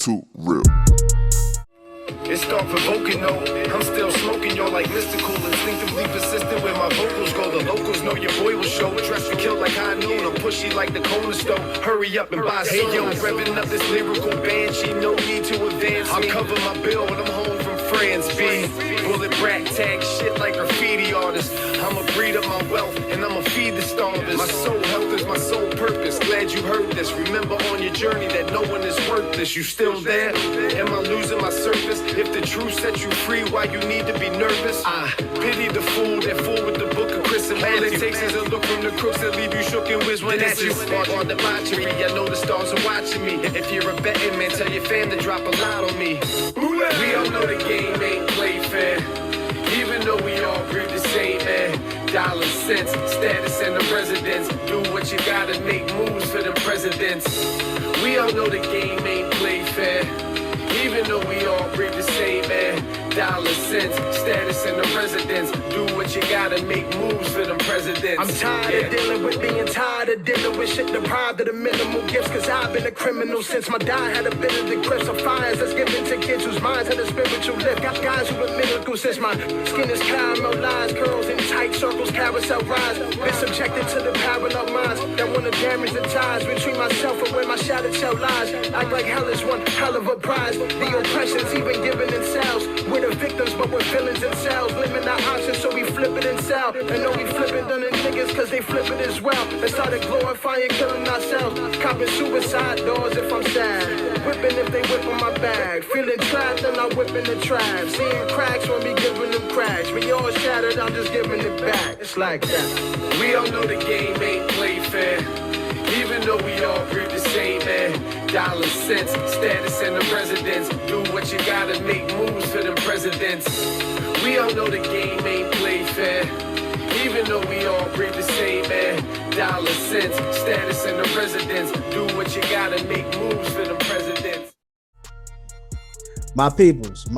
too real. It's thought provoking though. I'm still smoking, y'all like mystical, instinctively persistent where my vocals go. The locals know your boy will show. Dressed for kill like high noon. I'm pushy like the corner stove. Hurry up and buy some. Hey yo, revving up this lyrical banshee. No need to advance. I'll cover my bill when I'm home from France. B. Bullet brat tag shit like graffiti artist. I'ma breed up my wealth and I'ma feed the starvers. My soul health is my sole purpose. Glad you heard this. Remember on your journey that no one is worthless. You still there? Am I losing my surface? If the truth sets you free, why you need to be nervous? I pity the fool that fool with the book of Chris and Matthew. All it takes is a look from the crooks that leave you shook and whispering at you. On debauchery, I know the stars are watching me. If you're a betting man, tell your fam to drop a lot on me. We all know the game ain't play fair, even though we all breathe the same air. Dollars, cents, status, and the residence. Do what you gotta make moves for them presidents. We all know the game ain't play fair, even though we all breathe the same air. Dollars, cents, status, and the residence. Do what you gotta make moves for them presidents. I'm tired of dealing with being tired of dealing with shit deprived of the minimal gifts. Cause I've been a criminal since my dad had a bit of the grips of fires that's given to kids whose minds had a spiritual lift. Got guys who are mythical since my skin is caramelized. Curls in tight circles, carousel rise. Been subjected to the parallel minds that wanna damage the ties between myself and where my shadow shell lies. Act like hell is one hell of a prize. The oppression's even given themselves. We're the victims, but we're villains themselves. Limit our options, so we flip it and sell. And know we flipping done in niggas, cause they flip it as well. And started glorifying killing ourselves. Copping suicide doors if I'm sad. Whipping if they whip on my bag. Feeling trapped and I'm whipping the trap. Seeing cracks when we giving them cracks. We all shattered, I'm just giving it back. It's like that. We all know the game ain't play fair, even though we all breathe the same air. Dollars, cents, status, and the residence. Do what you gotta make moves for them presidents. We all know the game ain't play fair, even though we all breathe the same air. Dollars, cents, status, and the residence. Do what you gotta make moves for them presidents. My peoples,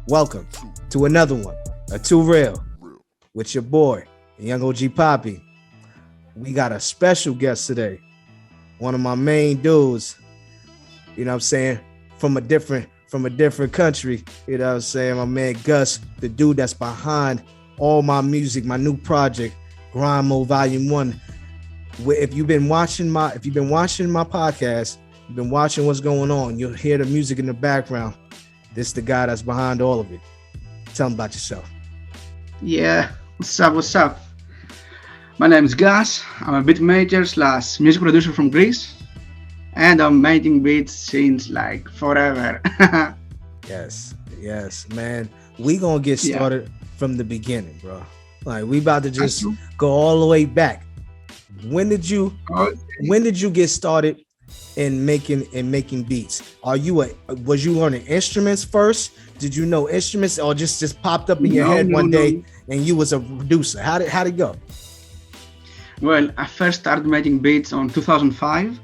welcome to another one, a Too Real, with your boy, Young OG Poppy. We got a special guest today. One of my main dudes, you know what I'm saying, from a different country, you know what I'm saying, my man Gus, the dude that's behind all my music, my new project, Grind Mode Volume 1. If you've been watching my podcast, you've been watching what's going on, you'll hear the music in the background. This is the guy that's behind all of it. Tell him about yourself. Yeah, what's up? My name is Gus. I'm a beatmaker / music producer from Greece, and I'm making beats since like forever. Yes, man. We gonna get started from the beginning, bro. Like we about to just go all the way back. When did you get started in making beats? Was you learning instruments first? Did you know instruments, or just popped up in your head one day and you was a producer? How'd it go? Well, I first started making beats in 2005.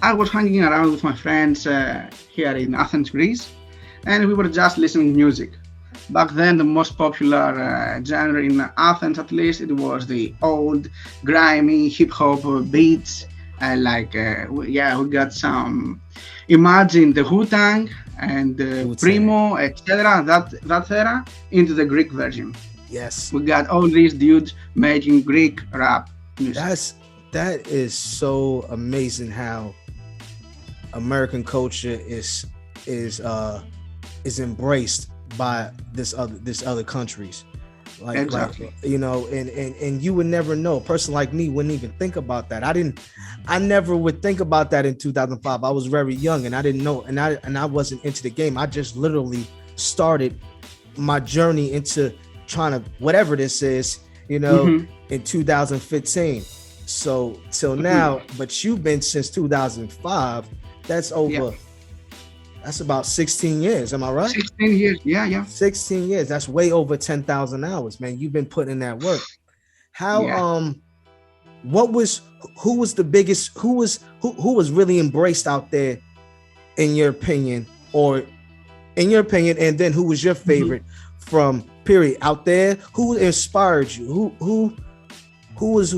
I was hanging around with my friends here in Athens, Greece, and we were just listening to music. Back then, the most popular genre in Athens, at least, it was the old, grimy hip-hop beats. We got some Imagine, the Wu-Tang, and Primo, etc. That era into the Greek version. Yes. We got all these dudes making Greek rap music. That is so amazing how American culture is embraced by this other countries. Exactly. You know, and you would never know. A person like me wouldn't even think about that. I never would think about that in 2005. I was very young and I didn't know, and I wasn't into the game. I just literally started my journey into trying to whatever this is, you know, in 2015. So till now, but you've been since 2005. That's over. That's about 16 years. Am I right? 16 years. Yeah. 16 years. That's way over 10,000 hours, man. You've been putting in that work. Who was the biggest, who was really embraced out there in your opinion, and then who was your favorite from period out there? Who inspired you? Who was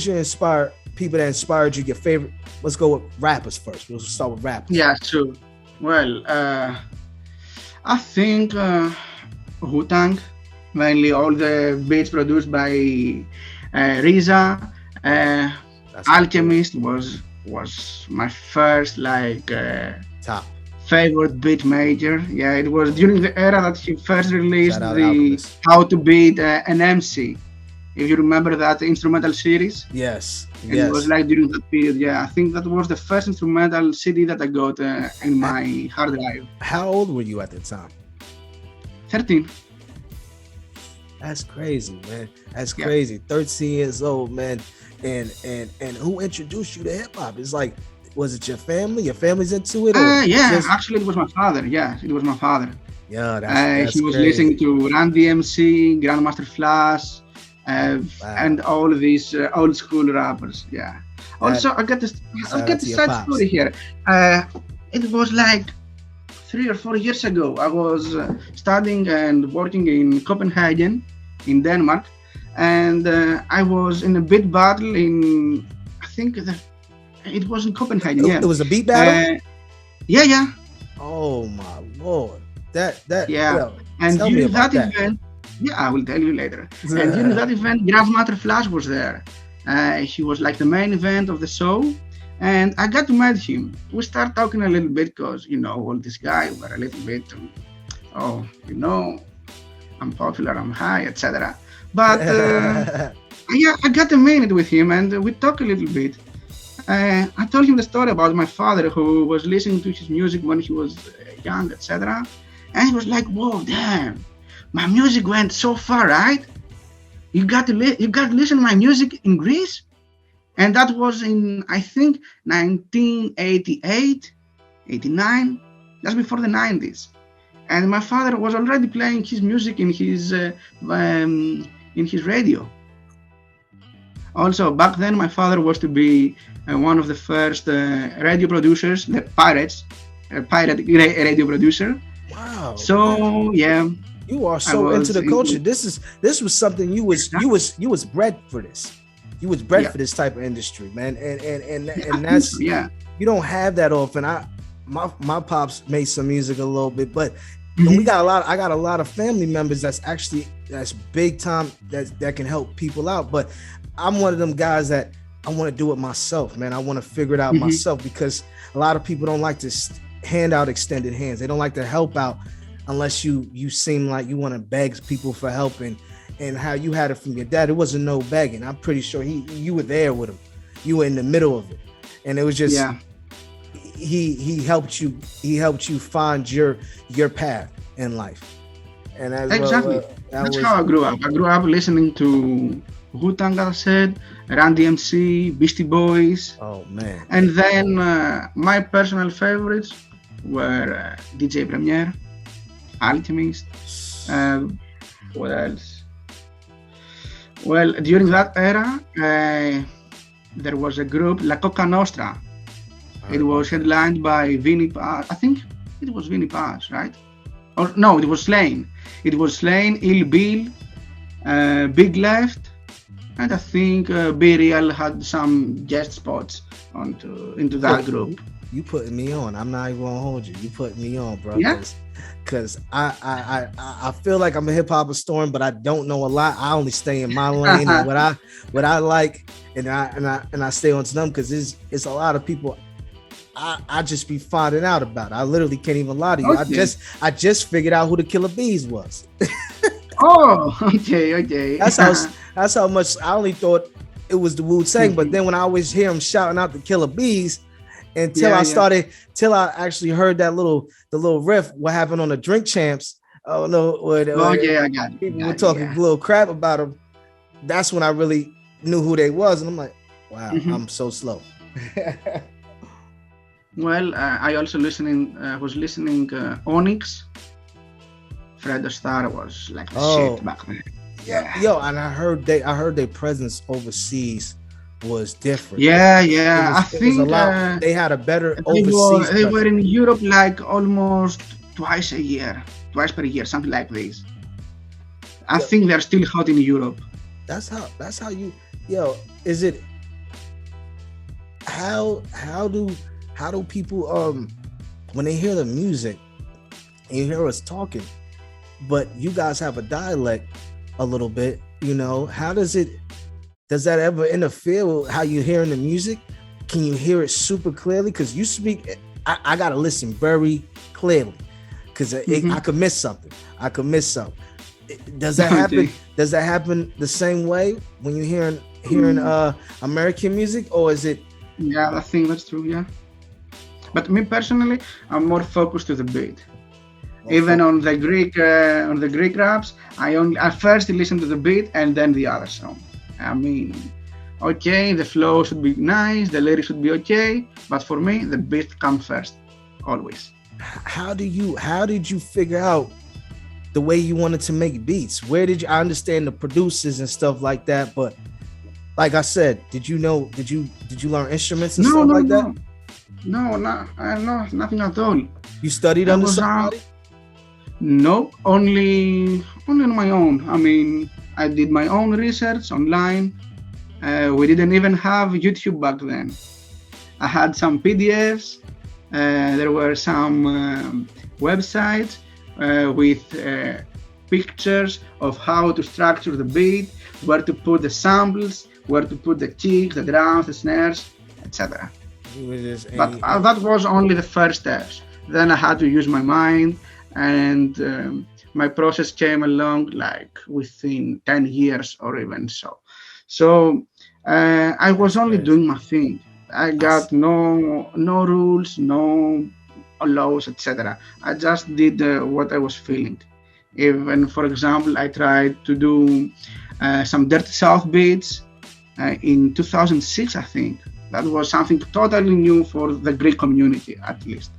your inspired people that inspired you? Your favorite? Let's go with rappers first. We'll start with rappers. Yeah, sure. Well, I think Wu-Tang, mainly all the beats produced by Riza. That's my boy. Alchemist was my first like Top. favorite beat major. Yeah, it was during the era that he first released Shout out the Alchemist. How to Beat an MC. If you remember that instrumental series, Yes, and it was yes. like during that period. Yeah, I think that was the first instrumental CD that I got in Uh, my hard drive. How old were you at the time? 13. That's crazy, man. That's Yeah. crazy. 13 years old, man. And who introduced you to hip hop? It's like, was it your family? Your family's into it, or Yeah, just actually, it was my father. Yeah, it was my father. yeah? That's He was crazy. listening to Run DMC, Grandmasterflash, Wow. and all these old school rappers. Yeah. That Also, I got this. I've shout out got to a your sad pops. story here. Uh, it was like 3 or 4 years ago. I was studying and working in Copenhagen, in Denmark, and I was in a beat battle in. I think it was in Copenhagen. It Yeah. was a beat battle. Uh, yeah, yeah. Oh my lord. That Yeah, yo, and tell me during about that that. event, yeah, I will tell you later. And during that event, Grandmasterflash was there. He was like the main event of the show, and I got to meet him. We start talking a little bit because all this guy were a little bit, oh, I'm popular, I'm high, etc. But yeah, I got a minute with him, and we talked a little bit. I told him the story about my father who was listening to his music when he was young, etc. And he was like, "Whoa, damn, my music went so far, right? You got to listen to my music in Greece." And that was in I think 1988, 89, just before the 90s. And my father was already playing his music in his radio. Also, back then, my father was to be one of the first radio producers, the Pirates, radio producer. Wow, man. So yeah, You are I so into was the culture. into This was something you was bred for this. You was bred yeah, for this type of industry, man. yeah, I And think so. that's Yeah. you don't have that often. My pops made some music a little bit, but and Hmm. I got a lot of family members that's big time that can help people out. But I'm one of them guys that I want to do it myself, man. I want to figure it out Hmm. myself because a lot of people don't like to hand out extended hands. They don't like to help out unless you seem like you want to beg people for help, and how you had it from your dad. It wasn't no begging. I'm pretty sure you were there with him. You were in the middle of it, and it was just Yeah, he helped you find your path in life, and as exactly. that That's was how I grew up. I grew up listening to Wu-Tang, as I said, Run DMC, Beastie Boys, oh man. and then my personal favorites were DJ Premier, Alchemist. Uh, what else? Well, during that era, there was a group, La Coca Nostra. I It heard about was headlined by Vinnie Paz. I think it was Vinnie Paz, right? Or no, it was Slane. It was Slane, Ill Bill, Big Left, and I think Be Real had some guest spots into that that. group. You putting me on. I'm not even gonna hold you. You putting me on, bro. Yeah. Cause I feel like I'm a hip hop historian, but I don't know a lot. I only stay in my lane and what I like, and I stay on to them because it's a lot of people I just be finding out about. I literally can't even lie to you. Okay. I just figured out who the Killer Bees was. Oh, okay, okay. That's how much I only thought it was the Wu-Tang, but Mhm. then when I always hear them shouting out the Killer Bees, Yeah, yeah. till I actually heard the little riff, what happened on the Drink Champs. Oh no, Oh, when yeah, I got it. people were Got it, talking a yeah. little crap about them. That's when I really knew who they was, and I'm like, wow, Mhm. I'm so slow. Well, I also was listening Onyx. Fred Astaire was like the Oh, shit back then. yeah, Yeah. yo, and I heard their presence overseas was different. Yeah, It yeah. I was a think lot. They had a better they were overseas they were presence. in Europe like almost twice a year, twice per year, something like this. I Yo, think they're still hot in Europe. that's how you, yo, is it how do people when they hear the music and you hear us talking, but you guys have a dialect a little bit, you know, does that ever interfere with how you're hearing the music? Can you hear it super clearly? Because you speak, I gotta listen very clearly, because I could miss something. Does that happen? Okay. Does that happen the same way when you're hearing American music, or is it? Yeah, I think that's true. Yeah, but me personally, I'm more focused to the beat. Even on the Greek raps, I first listen to the beat and then the other song. I mean, okay, the flow should be nice, the lyrics should be okay, but for me, the beat comes first, always. How did you figure out the way you wanted to make beats? I understand the producers and stuff like that, but like I said, did you learn instruments and stuff like that? No, nothing at all. You studied under somebody? No, only on my own. I mean, I did my own research online. We didn't even have YouTube back then. I had some PDFs. There were some websites with pictures of how to structure the beat, where to put the samples, where to put the kicks, the drums, the snares, etc. But that was only the first steps. Then I had to use my mind, and my process came along like within 10 years or even so. So I was only doing my thing. I got no rules, no laws, etc. I just did what I was feeling. Even, for example, I tried to do some Dirty South beats in 2006, I think. That was something totally new for the Greek community, at least.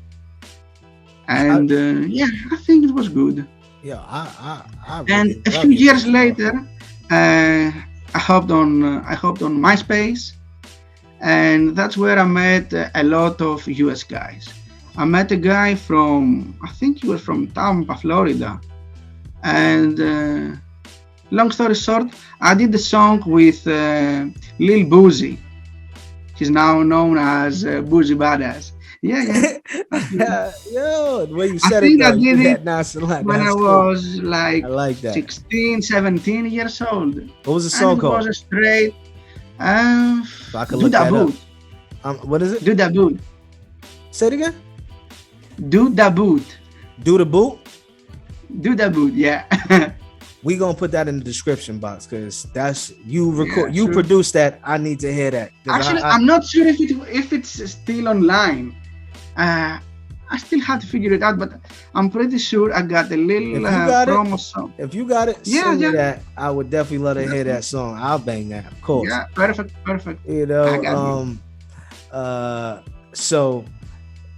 And yeah, I think it was good. Yeah, I really and a few years later, I hopped on MySpace, and that's where I met a lot of US guys. I met a guy I think he was from Tampa, Florida, and long story short, I did the song with Lil Boozy. He's now known as Boozy Badass. Yeah. Yo, the way you said it, I did it when I was I like that. 16, 17 years old. What was the song called? It was a straight So I can look that up. What is it? Do the boot. Say it again. Do the boot. Do the boot? Do the boot, yeah. We gonna put that in the description box, because that's you record. Yeah, you produced that. I need to hear that. Actually, I'm not sure if it's still online. I still have to figure it out, but I'm pretty sure I got a little promo song. If you got it, send me that. I would definitely love to hear that song. I'll bang that, of course. Yeah, perfect. You know, so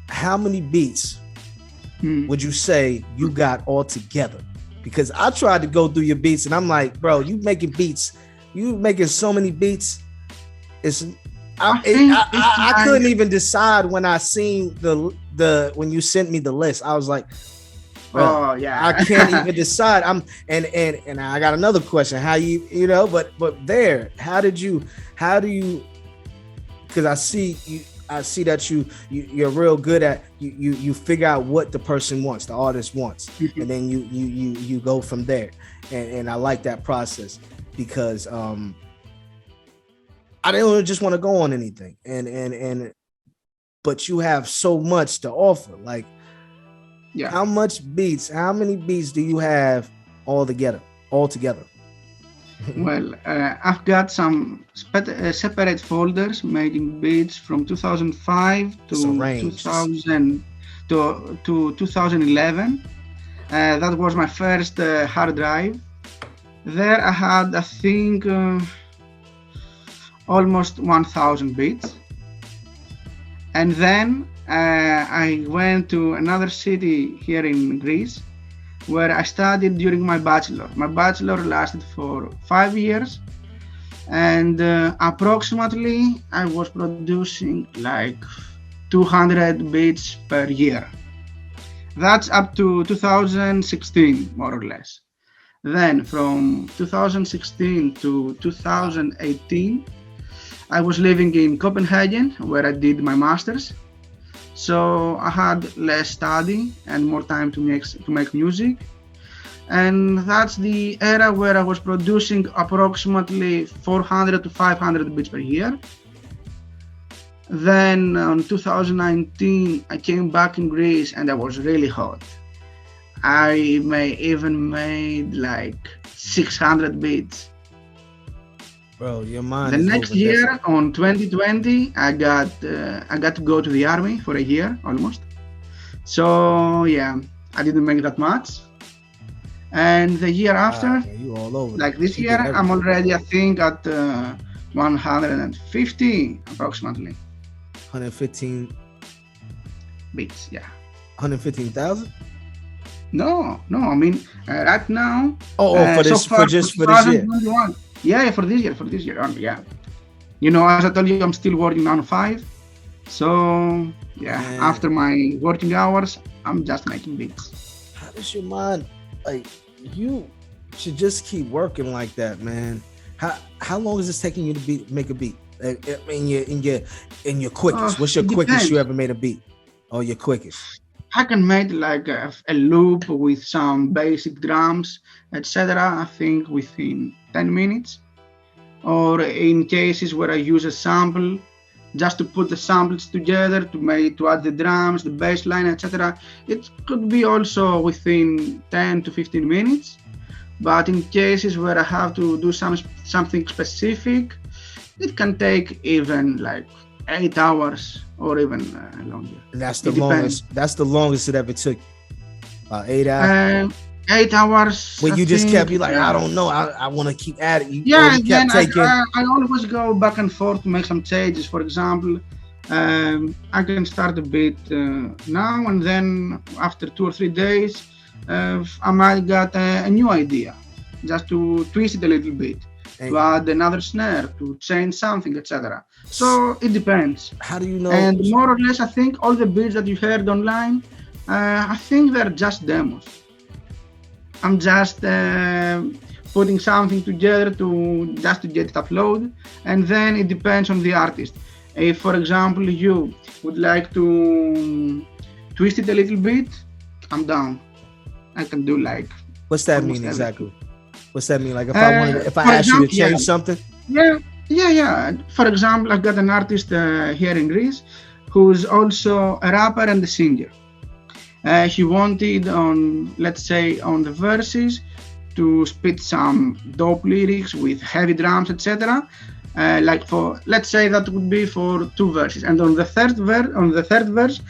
how many beats would you say you got all together? Because I tried to go through your beats and I'm like, bro, you making so many beats. I couldn't even decide when I seen the when you sent me the list. I was like, oh yeah, I can't even decide. And I got another question. How but there, how do you, because I see that you're real good at you figure out what the person wants, the artist wants, and then you go from there. And I like that process, because I don't just want to go on anything, but you have so much to offer. Like, yeah, how many beats do you have all together? Well, I've got some separate folders making beats from 2005 to 2011. That was my first hard drive. There I had, I think, almost 1,000 beats. And then I went to another city here in Greece, where I studied during my bachelor. My bachelor lasted for 5 years, and approximately I was producing like 200 beats per year. That's up to 2016, more or less. Then from 2016 to 2018, I was living in Copenhagen, where I did my master's. So I had less study and more time to make music. And that's the era where I was producing approximately 400 to 500 beats per year. Then in 2019, I came back in Greece and I was really hot. I may even made like 600 beats. Bro, your mind The is next moving year, different. on 2020, I got to go to the army for a year almost. So yeah, I didn't make that much. And the year Wow, after, man, you all over like the this You year, did I'm everything. already I think at 150 approximately 115, beats. Yeah. 115,000? No. I mean, right now, Oh, for so this, for far for just for this year. 2021. Yeah, for this year only. Yeah. As I told you, I'm still working 9 to 5. So yeah, Man, after my working hours, I'm just making beats. how does your mind like you should just keep working like that, man? How long is this taking you to make a beat? Like, in your quickest. What's your It quickest you depends. ever made a beat? Or your quickest? I can make like a loop with some basic drums, etc. I think within 10 minutes. Or in cases where I use a sample, just to put the samples together to add the drums, the bass line, etc. It could be also within 10 to 15 minutes. But in cases where I have to do something specific, it can take even like 8 hours or even longer. And that's the It depends. longest. That's the longest it ever took. About 8 hours. Uh, 8 hours, When I you just kept think. you like, I don't know. I want to keep at it. Or Yeah, you and then kept taking. I always go back and forth to make some changes. For example, I can start a bit now, and then after 2 or 3 days, I might get a new idea, just to twist it a little bit, to And add another snare, to change something, etc. So it depends. how do you know? And more or less, I think all the beats that you heard online, I think they're just demos. I'm just putting something together to get it uploaded, and then it depends on the artist. If, for example, you would like to twist it a little bit, I'm down. I can do like What's that almost mean everything. exactly? What's that mean? Like if I For asked you to example, yeah, change something? yeah, yeah. For example, I've got an artist here in Greece who's also a rapper and a singer. He wanted let's say, on the verses to spit some dope lyrics with heavy drums, etc. Like for, let's say, that would be for 2 verses, and on the third verse,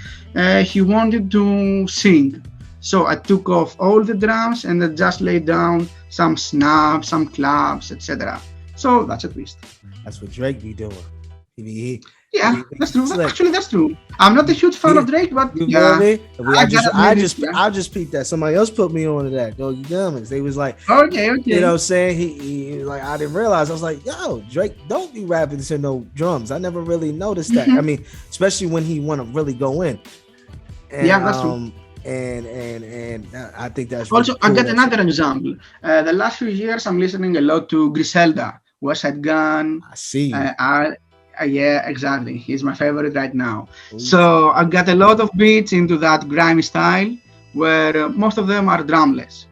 he wanted to sing. So I took off all the drums and I just laid down some snaps, some claps, etc. So that's a twist. That's what Drake be doing. He Yeah, think that's he's true. slick. Actually, that's true. I'm not a huge fan of Drake, but You feel yeah, me? I gotta admit it. Yeah. I just peeped that. Somebody else put me on to that. Go, you dummies. They was like, Okay, you okay. know what I'm saying? He like, I didn't realize. I was like, yo, Drake don't be rapping to no drums. I never really noticed that. I mean, especially when he want to really go in. And Yeah, that's true. and I think that's really Also, I cool. got another example. The last few years, I'm listening a lot to Griselda, West Side Gun. I see. Yeah, exactly. He's my favorite right now. So I got a lot of beats into that grimy style, where most of them are drumless.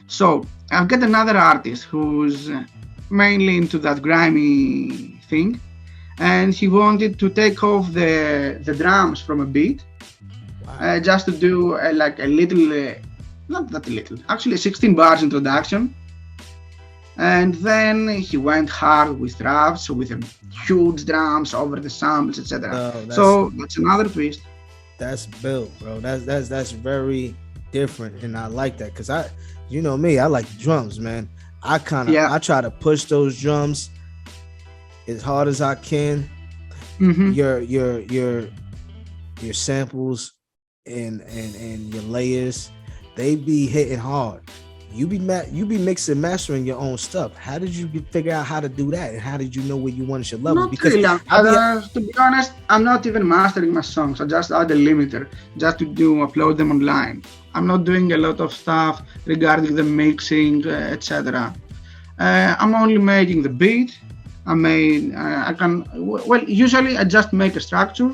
So I've got another artist who's mainly into that grimy thing, and he wanted to take off the drums from a beat, just to do like a little, not that little, actually 16 bars introduction. And then he went hard with raps, with huge drums over the samples, etc. So that's another twist. That's built, bro. That's very different, and I like that because you know me, I like drums, man. I try to push those drums as hard as I can. Mm-hmm. Your samples and your layers, they be hitting hard. You be mixing, mastering your own stuff. How did you figure out how to do that, and how did you know where you wanted your levels? Not Because really. To be honest, I'm not even mastering my songs. I just add a limiter just to upload them online. I'm not doing a lot of stuff regarding the mixing, etc. I'm only making the beat. Usually I just make a structure,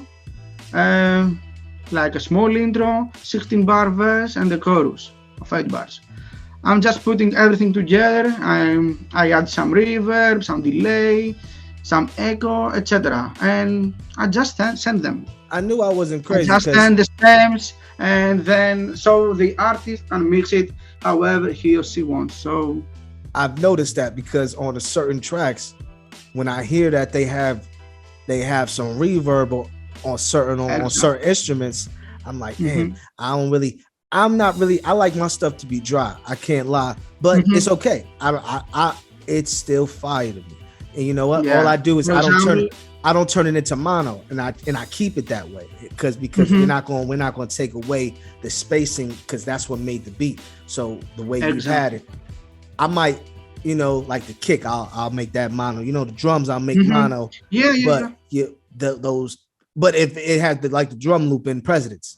like a small intro, 16 bar verse, and the chorus of 8 bars. I'm just putting everything together. I add some reverb, some delay, some echo, etc. And I just send them. I knew I wasn't I crazy just because send the stems, and then so the artist can mix it however he or she wants. So I've noticed that because on a certain tracks, when I hear that they have some reverb on certain instruments, I'm like, man, I'm not really. I like my stuff to be dry. I can't lie, but it's okay. It's still fire to me. And you know what? Yeah. All I do is For I don't example, turn it into mono, and I keep it that way because we're not going to take away the spacing because that's what made the beat. So the way you had it, I might, you know, like the kick, I'll make that mono. You know, the drums I'll make mono. But but if it had the drum loop in Presidents,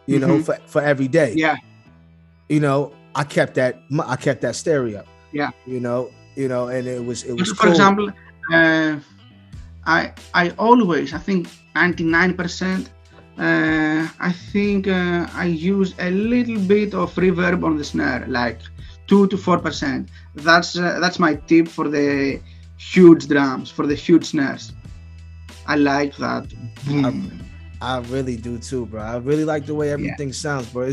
you know, for every day. Yeah. You know, I kept that stereo. Yeah. You know, and it was For cool. example, I always, I think 99%, I think I use a little bit of reverb on the snare, like 2 to 4%. That's my tip for the huge drums, for the huge snares. I like that. I really do too, bro. I really like the way everything sounds, bro.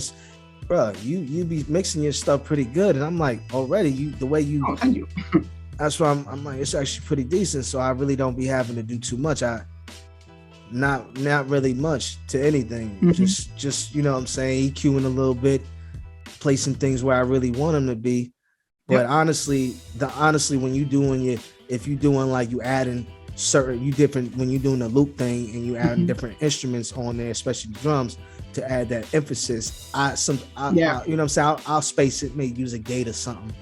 Bro, you be mixing your stuff pretty good, and I'm like, already the way you. Oh, thank you. That's why I'm like, it's actually pretty decent. So I really don't be having to do too much. Not really much to anything. Just you know what I'm saying, EQing a little bit, placing things where I really want them to be. But honestly, when you doing if you doing like you adding when you're doing the loop thing and you adding different instruments on there, especially the drums, to add that emphasis. I you know what I'm saying, I'll space it, maybe use a gate or something.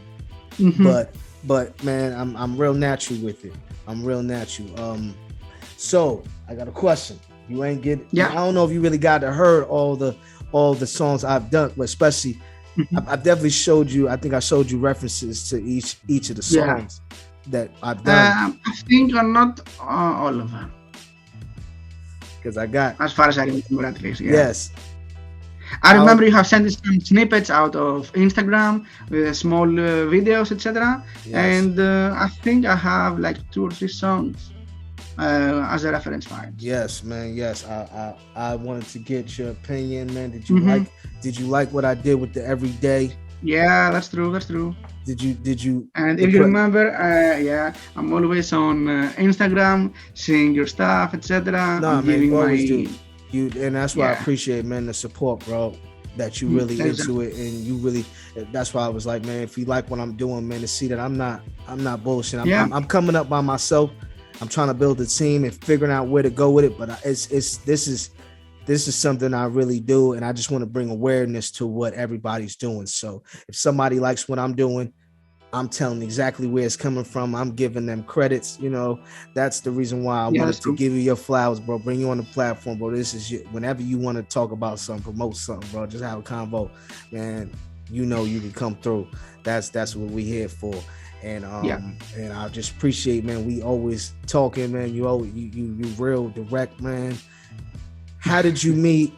But man, I'm real natural with it. I'm real natural. So I got a question. You ain't get I don't know if you really got to heard all the songs I've done, but especially I've definitely showed you. I think I showed you references to each of the songs that I've done. I think not all of them. Because I got, as far as I remember, at least. Yeah. Yes. I remember you have sent some snippets out of Instagram with small videos, etc. Yes. And I think I have like 2 or 3 songs as a reference file. Yes, man. Yes, I wanted to get your opinion, man. Did you like what I did with the everyday? Yeah, that's true. That's true. Did you? And if you remember, I'm always on Instagram, seeing your stuff, etc. No, man, you always do. And that's why I appreciate, man, the support, bro. That you really into it, and you really. That's why I was like, man, if you like what I'm doing, man, to see that I'm not bullshitting. I'm coming up by myself. I'm trying to build a team and figuring out where to go with it. But this is something I really do, and I just want to bring awareness to what everybody's doing. So if somebody likes what I'm doing, I'm telling exactly where it's coming from. I'm giving them credits. You know, that's the reason why I wanted to give you your flowers, bro. Bring you on the platform, bro. This is whenever you want to talk about something, promote something, bro. Just have a convo, man. You know you can come through. That's what we here for. And and I just appreciate, man. We always talking, man. You real direct, man. How did you meet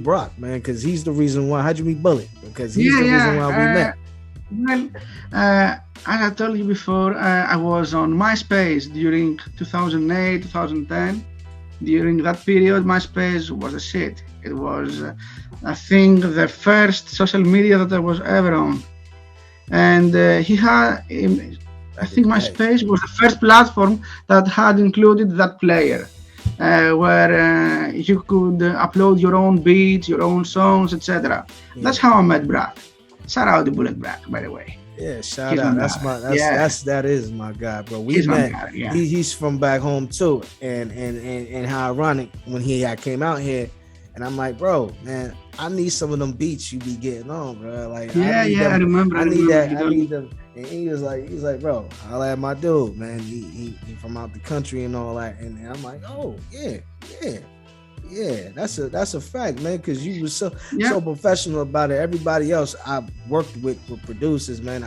Brock, man? Because he's the reason why. How'd you meet Bullet? Because he's the reason why we met. Well, as I told you before, I was on MySpace during 2008, 2010. During that period, MySpace was a shit. It was, I think, the first social media that I was ever on. And I think MySpace was the first platform that had included that player. Where you could upload your own beats, your own songs, etc. That's how I met Brock. Shout out to Bullet Brock, by the way. Yeah, shout out. That is my guy, bro. We met. He's from back home too, and how ironic when he came out here, and I'm like, bro, man, I need some of them beats you be getting on, bro. Like, I remember. I need them. And he was like, bro, I'll add my dude, man. He from out the country and all that. And I'm like, oh yeah. That's a fact, man. Because you was so professional about it. Everybody else I've worked with producers, man.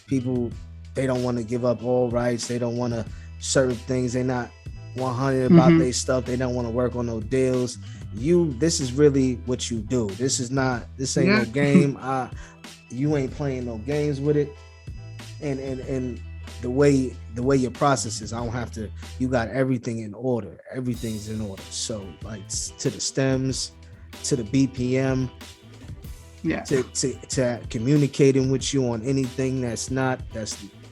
People, they don't want to give up all rights. They don't want to certain things. They're not 100 about their stuff. They don't want to work on no deals. This is really what you do. This ain't no game. You ain't playing no games with it. And the way your process is, I don't have to. You got everything in order. Everything's in order. So like to the stems, to the BPM, to communicating with you on anything that's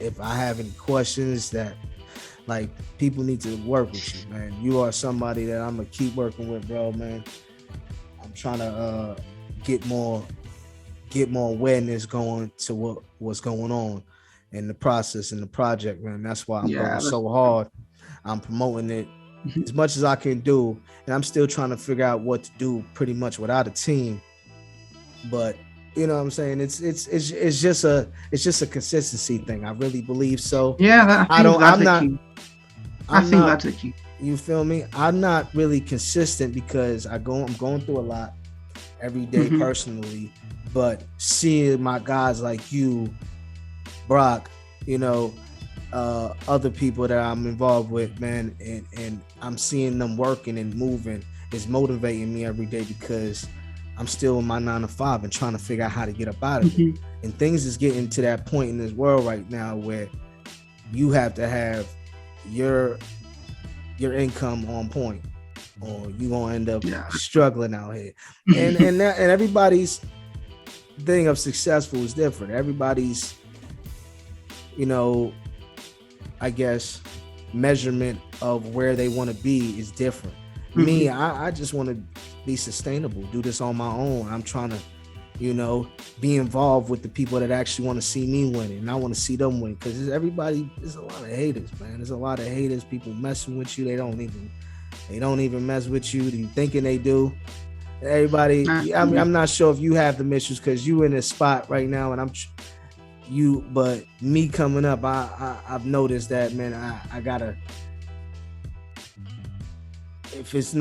if I have any questions that like people need to work with you, man. You are somebody that I'm gonna keep working with, bro, man. I'm trying to get more awareness going to what's going on in the process in the project, man. That's why I'm going so hard. I'm promoting it as much as I can do, and I'm still trying to figure out what to do pretty much without a team. But you know what I'm saying? It's just a consistency thing. I really believe so. Yeah, I think that's the key. You feel me? I'm not really consistent because I'm going through a lot every day personally, but seeing my guys like you, Brock, you know, other people that I'm involved with, man, and I'm seeing them working and moving is motivating me every day because I'm still in my 9 to 5 and trying to figure out how to get up out of it. And things is getting to that point in this world right now where you have to have your income on point, or you gonna end up struggling out here. And everybody's thing of successful is different. Everybody's, you know, I guess measurement of where they want to be is different. Me, I just want to be sustainable, do this on my own. I'm trying to, you know, be involved with the people that actually want to see me win, and I want to see them win, because there's a lot of haters, man. There's a lot of haters, people messing with you. They don't even mess with you. You thinking they do. Everybody, I'm not sure if you have them issues because you in a spot right now, and but me coming up, I've noticed that, man. I gotta, if it's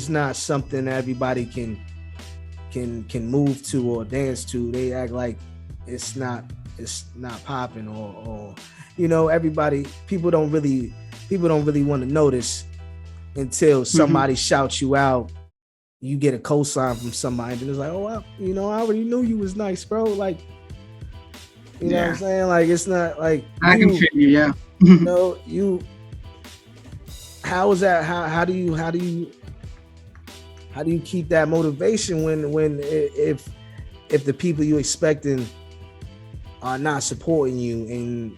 not something that everybody can move to or dance to, they act like it's not popping, or you know, people don't really want to notice until somebody shouts you out. You get a cosign from somebody, and it's like, oh, well, you know, I already knew you was nice, bro. Like, you know what I'm saying? Like, it's not like I can feel you, yeah. You know, how is that? How do you keep that motivation when if the people you expecting are not supporting you, and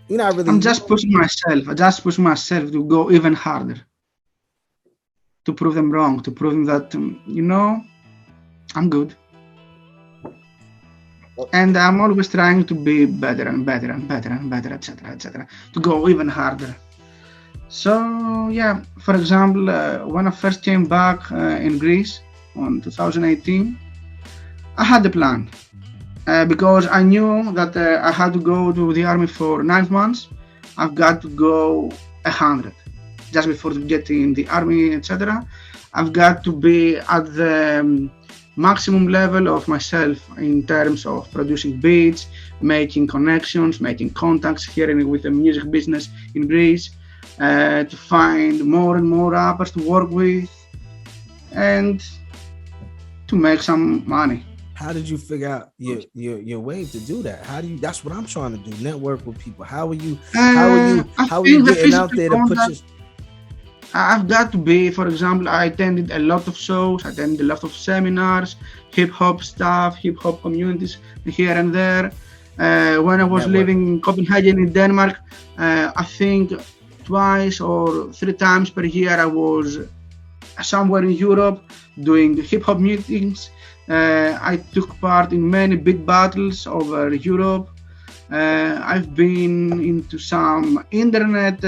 you're not really? I'm just pushing myself. I just push myself to go even harder, to prove them wrong, to prove them that you know, I'm good. And I'm always trying to be better and better and better and better, etc., to go even harder. So yeah, for example, when I first came back in Greece in 2018, I had a plan because I knew that I had to go to the army for 9 months. I've got to go 100 just before getting in the army, etc. I've got to be at the maximum level of myself in terms of producing beats, making connections, making contacts here with the music business in Greece, to find more and more rappers to work with and to make some money. How did you figure out your way to do that? That's what I'm trying to do, network with people. How are you getting out there to put your... I've got to be, for example, I attended a lot of shows, I attended a lot of seminars, hip-hop stuff, hip-hop communities here and there. When I was living in Copenhagen in Denmark, I think twice or 3 times per year I was somewhere in Europe doing hip-hop meetings. I took part in many beat battles over Europe. I've been into some internet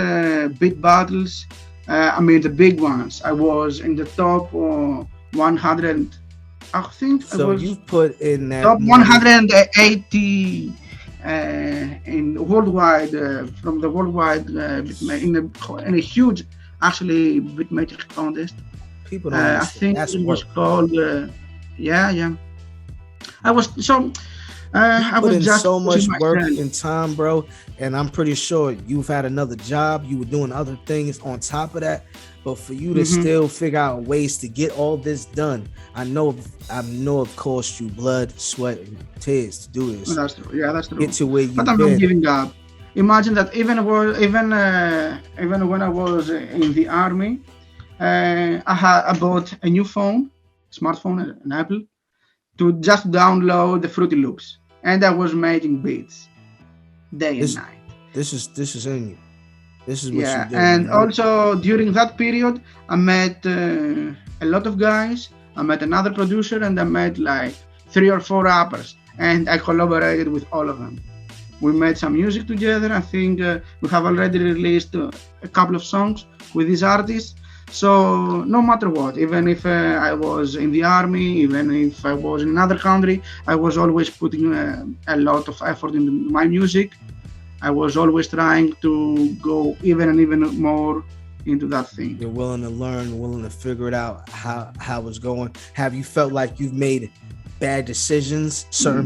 beat battles. I mean the big ones. I was in the top 100. I think so. You put in that top 180 in worldwide from the worldwide in a huge actually beatmaker contest. People don't I think it was called. Yeah. I was so. You I put was in just so pushing much work myself. and time, bro. And I'm pretty sure you've had another job. You were doing other things on top of that. But for you to Mhm. still figure out ways to get all this done, I know it cost you blood, sweat, and tears to do this. That's true. Yeah, that's Get true. to where But you've I'm not been. giving up. Imagine that even when I was in the army, I bought a new phone, smartphone, an Apple, to just download the Fruity Loops, and I was making beats day and This night. this is in you. This is what you Yeah, do, and man. also during that period, I met a lot of guys. I met another producer, and I met like 3 or 4 rappers, and I collaborated with all of them. We made some music together. I think we have already released a couple of songs with these artists. So no matter what, even if I was in the army, even if I was in another country, I was always putting a lot of effort into my music. I was always trying to go even and even more into that thing. You're willing to learn, willing to figure it out how it's going. Have you felt like you've made bad decisions, No.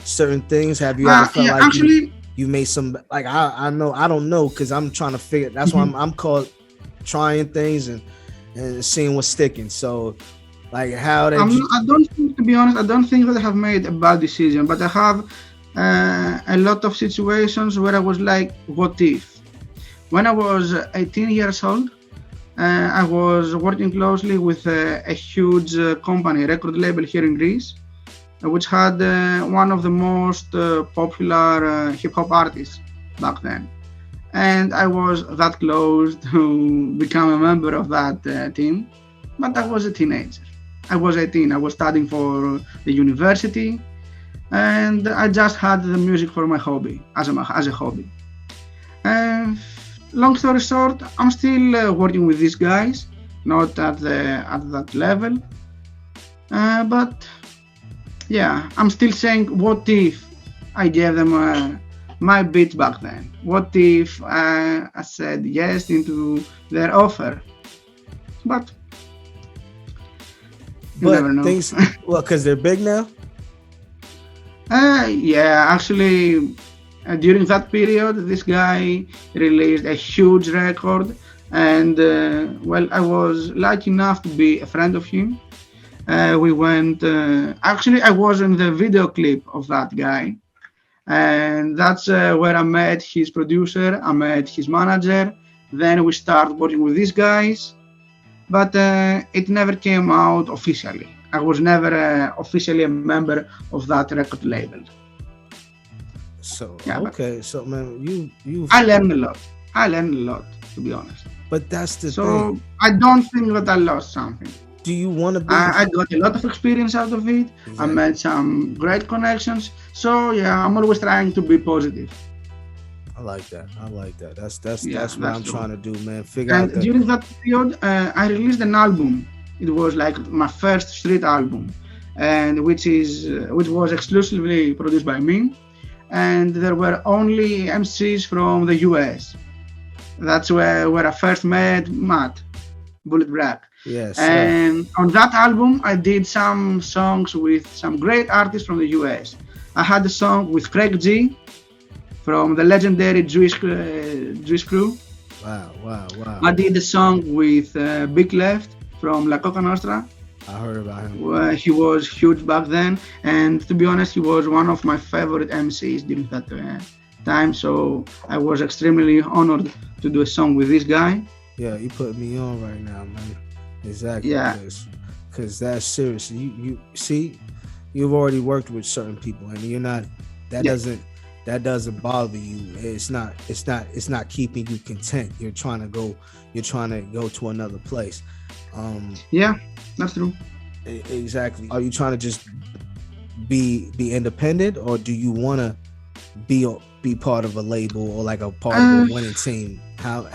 certain things? Have you ever felt Yeah, like actually, you made some, like I know I don't know, because I'm trying to figure, that's why mhm. I'm called trying things and seeing what's sticking. So like how did you I don't think, to be honest, I don't think that I have made a bad decision, but I have a lot of situations where I was like, what if? When I was 18 years old, I was working closely with a huge company, record label here in Greece, which had one of the most popular hip hop artists back then. And I was that close to become a member of that team, but I wow. was a teenager. I was 18. I was studying for the university, and I just had the music for my hobby as a hobby. And long story short, I'm still working with these guys, not at that level, but yeah, I'm still saying, what if I gave them my beats back then? What if I said yes into their offer? But you But never know. things, well, because they're big now. Yeah, actually, during that period, this guy released a huge record, and well, I was lucky enough to be a friend of him. We went. Actually, I was in the video clip of that guy, and that's where I met his producer. I met his manager. Then we started working with these guys, but it never came out officially. I was never officially a member of that record label. So Yeah, but okay, so man, you've I learned a lot. I learned a lot, to be honest. but that's the So thing. I don't think that I lost something. Do you want to be I got a lot of experience out of it. I exactly? made some great connections. So yeah, I'm always trying to be positive. I like that. I like that. Yeah, That's what that's I'm true. trying to do, man. Figure out And the during that period, I released an album. It was like my first street album, and which was exclusively produced by me. And there were only MCs from the US. That's where I first met Matt, Bullet Black. yes, sir. And on that album, I did some songs with some great artists from the US. I had a song with Craig G from the legendary Jewish crew. Wow, wow, wow. I did a song with Big Left from La Coca Nostra. I heard about him. He was huge back then, and to be honest, he was one of my favorite MCs during that time. So I was extremely honored to do a song with this guy. Yeah, you put me on right now, man. Exactly, Yeah, because that's serious. You see, you've already worked with certain people, and you're not. That yeah, doesn't that doesn't bother you. It's not keeping you content. You're trying to go. You're trying to go to another place. Um, yeah, that's true. exactly. Are you trying to just be independent, or do you want to be part of a label or like a part of a Uh, winning team? How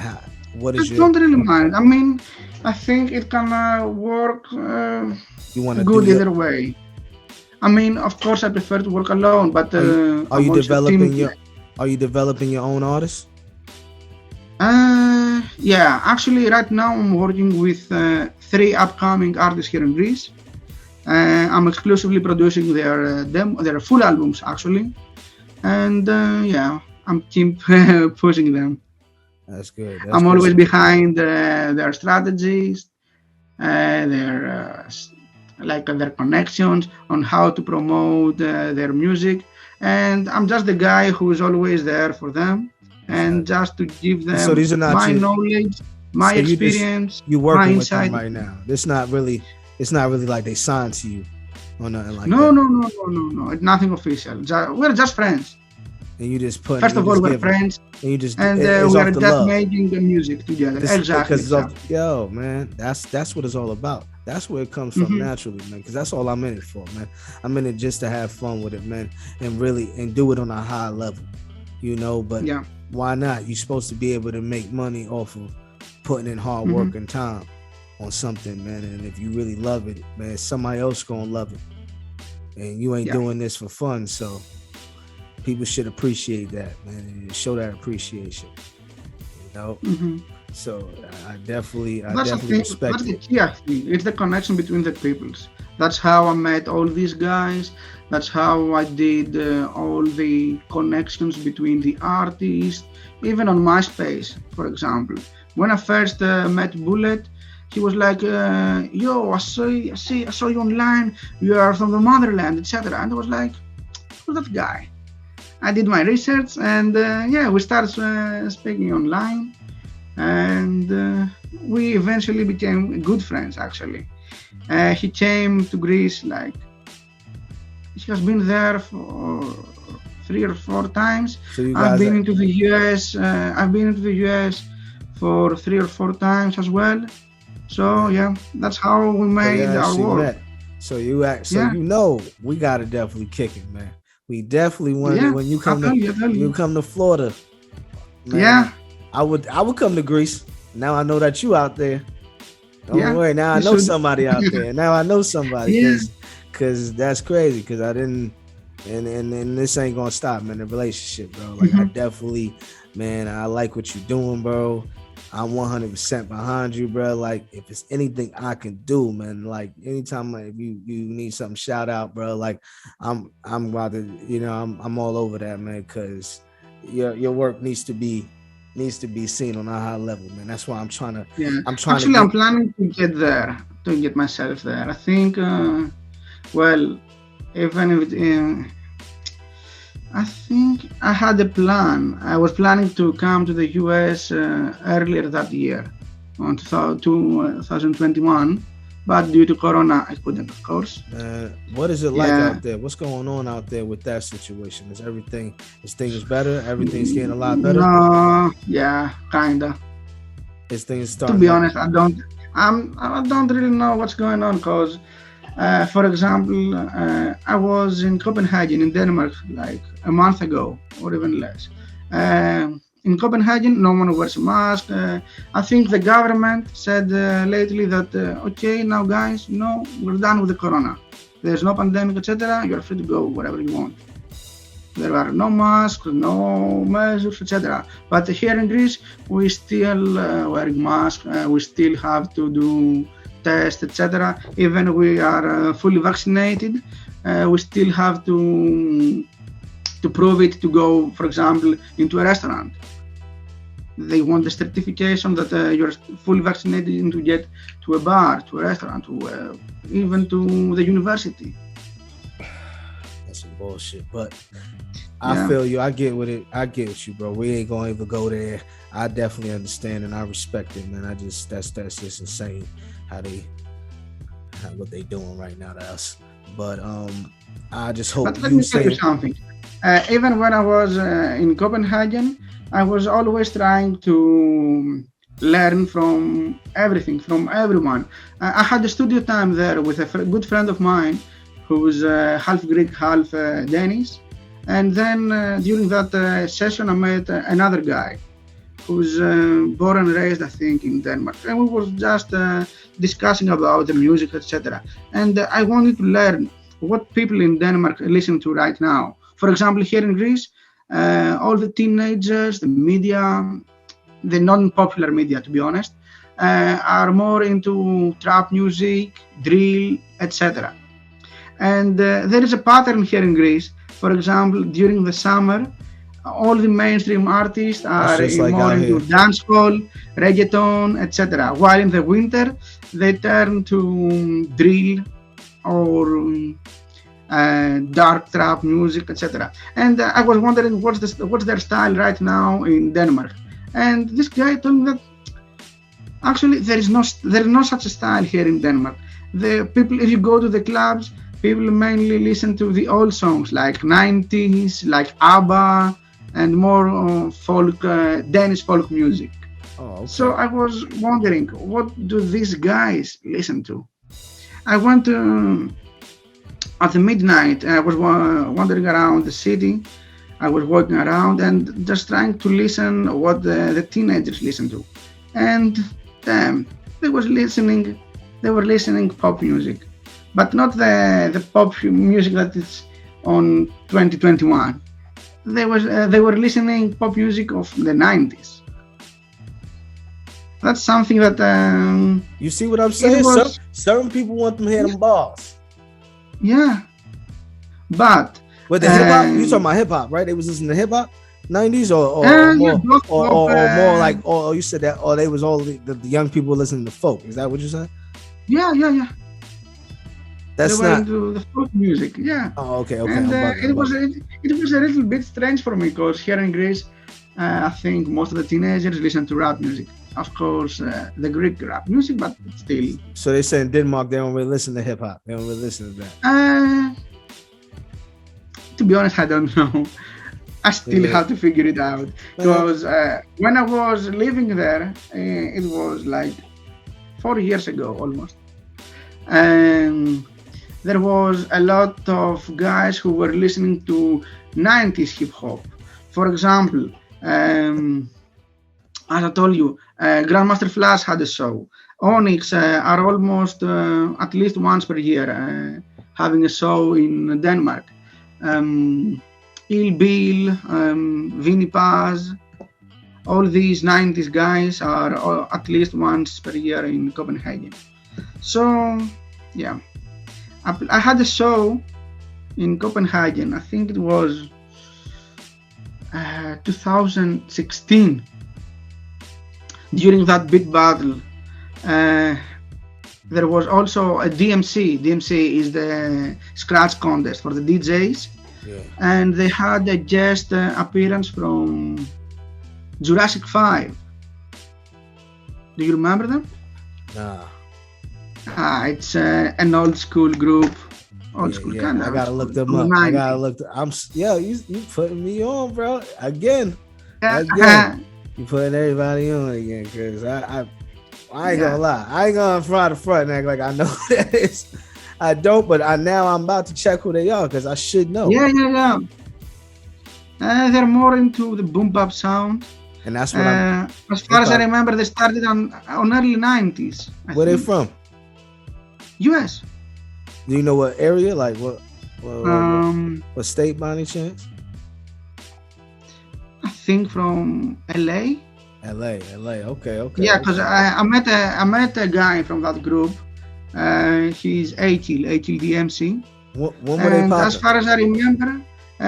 what I is your don't really mind. I mean, I think it can work you want to do good your either way. I mean, of course, I prefer to work alone, but are I'm you also team. developing your own artists? Yeah, actually, right now I'm working with 3 upcoming artists here in Greece. I'm exclusively producing their full albums actually, and yeah, I'm keep pushing them. That's good. That's I'm good. always behind their strategies, their like their connections on how to promote their music, and I'm just the guy who is always there for them, and Exactly. just to give So them these are not my your. knowledge, my So experience, you my working with them insight. right now. It's not really. It's not really like they signed to you or nothing like No, that. no, no, no, no, no. It's nothing official. We're just friends. And you just putting. First You of all, just we're giving. friends, And you just. and It's we are off the just love. making the music together. This Exactly, because it's off. exactly. Yo, man, that's what it's all about. That's where it comes from Hmm. naturally, man. Because that's all I'm in it for, man. I'm in it just to have fun with it, man, and really and do it on a high level, you know. But Yeah. why not? You're supposed to be able to make money off of putting in hard Hmm. work and time on something, man. And if you really love it, man, somebody else gonna love it. And you ain't Yeah. doing this for fun, so people should appreciate that, man, and show that appreciation. You know, Hmm. so I That's the definitely thing. respect That's the it. key, I think. It's the connection between the peoples. That's how I met all these guys. That's how I did all the connections between the artists, even on MySpace, for example. When I first met Bullet, he was like, "Yo, I saw you online. You are from the motherland, etc." And I was like, "Who's that guy?" I did my research, and yeah, we started speaking online, and we eventually became good friends. Actually, he came to Greece like he has been there for 3 or 4 times. So you I've guys, been into the US. I've been into the US for 3 or 4 times as well. So man, yeah, that's how we so you made our actually work. met. So you act. So Yeah, you know we gotta definitely kick it, man. We definitely wanted it yeah. when you I come to tell you, I tell when you you. come to Florida, Yeah, man. I would come to Greece. Now I know that you out there. Don't yeah. worry. Now I You know should. somebody out there. Now I know somebody Yeah. because that's crazy. Because I didn't, and this ain't gonna stop, man. The relationship, bro. Like I Mhm. definitely, man. I like what you're doing, bro. I'm 100% behind you, bro. Like if it's anything I can do, man. Like anytime like, if you need something, shout out, bro. Like I'm about to, I'm all over that, man. Because your work needs to be seen on a high level, man. That's why Yeah, I'm trying to actually, I'm get. planning to get there, to get myself there. I think, well, even if I think I had a plan. I was planning to come to the US earlier that year, on 2021, but due to Corona, I couldn't, of course. What is it like Yeah, out there? What's going on out there with that situation? Is things better? Everything's getting a lot better? no, yeah, kinda. Is things To starting be to? honest, I don't really know what's going on because, for example, I was in Copenhagen in Denmark like a month ago or even less. In Copenhagen, no one wears a mask. I think the government said lately that okay, now guys, we're done with the corona. There's no pandemic, etc. You're free to go wherever you want. There are no masks, no measures, etc. But here in Greece, we still wearing masks. We still have to do tests, etc. Even we are fully vaccinated, we still have to prove it to go, for example, into a restaurant. They want the certification that you're fully vaccinated and to get to a bar, to a restaurant, to even to the university. That's some bullshit. But I Yeah. feel you. I get with it. I get with you, bro. We ain't gonna even go there. I definitely understand and I respect it, man. That's just insane what they doing right now to us. But I just hope But let you me tell you saying. something. Even when I was in Copenhagen, I was always trying to learn from everything, from everyone. I had a studio time there with a good friend of mine who's half Greek, half Danish. And then during that session, I met another guy who's born and raised, I think, in Denmark. And we were just discussing about the music, etc. And I wanted to learn what people in Denmark listen to right now. For example, here in Greece, all the teenagers, the media, the non-popular media, to be honest, are more into trap music, drill, etc. And there is a pattern here in Greece. For example, during the summer, all the mainstream artists are just like more out into here. dancehall, reggaeton, etc. While in the winter, they turn to drill or dark trap music, etc. And I was wondering what's their style right now in Denmark. And this guy told me that actually there is no such a style here in Denmark. The people, if you go to the clubs, people mainly listen to the old songs like 90s, like ABBA, and more folk, Danish folk music. Oh, okay. So I was wondering, what do these guys listen to? I went at the midnight. I was wandering around the city. I was walking around and just trying to listen what the teenagers listen to, and they were listening pop music, but not the pop music that is on 2021. They were listening pop music of the 90s. That's something that you see what I'm saying? was, Certain people want them to hear them balls. yeah, but The hip hop, you talking about hip hop, right? They was listening to hip hop, 90s or more like, or you said that, or they was all the young people listening to folk. Is that what you said? Yeah. That's they were not into the folk music, yeah. Oh, okay. And it was a little bit strange for me because here in Greece, I think most of the teenagers listen to rap music. Of course, the Greek rap music, but still. So they say in Denmark they don't really listen to hip hop. They don't really listen to that. To be honest, I don't know. I still have to figure it out because when I was living there, it was like 4 years ago almost. And there was a lot of guys who were listening to 90s hip hop. For example, as I told you, Grandmasterflash had a show. Onyx are almost at least once per year having a show in Denmark. Il Bill, Vinny Paz, all these 90s guys are at least once per year in Copenhagen. So, yeah. I had a show in Copenhagen, I think it was 2016. During that big battle, there was also a DMC. DMC is the scratch contest for the DJs. Yeah. And they had a guest appearance from Jurassic 5. Do you remember them? Nah. It's an old school group. Old school kind of. I gotta look them up. I gotta look. You putting me on, bro. Again. You putting everybody on again, cause I ain't gonna lie. I ain't gonna front and act like I know that is. I don't, but I'm about to check who they are because I should know. Yeah. They're more into the boom bap sound. And that's what I'm. As far as I remember, they started on early 90s. Where they from? US. Do you know what area? Like what state by any chance? I think from LA. LA. Okay. Yeah, because I met a guy from that group. He's Akil the MC. When were they popping? As far as I remember,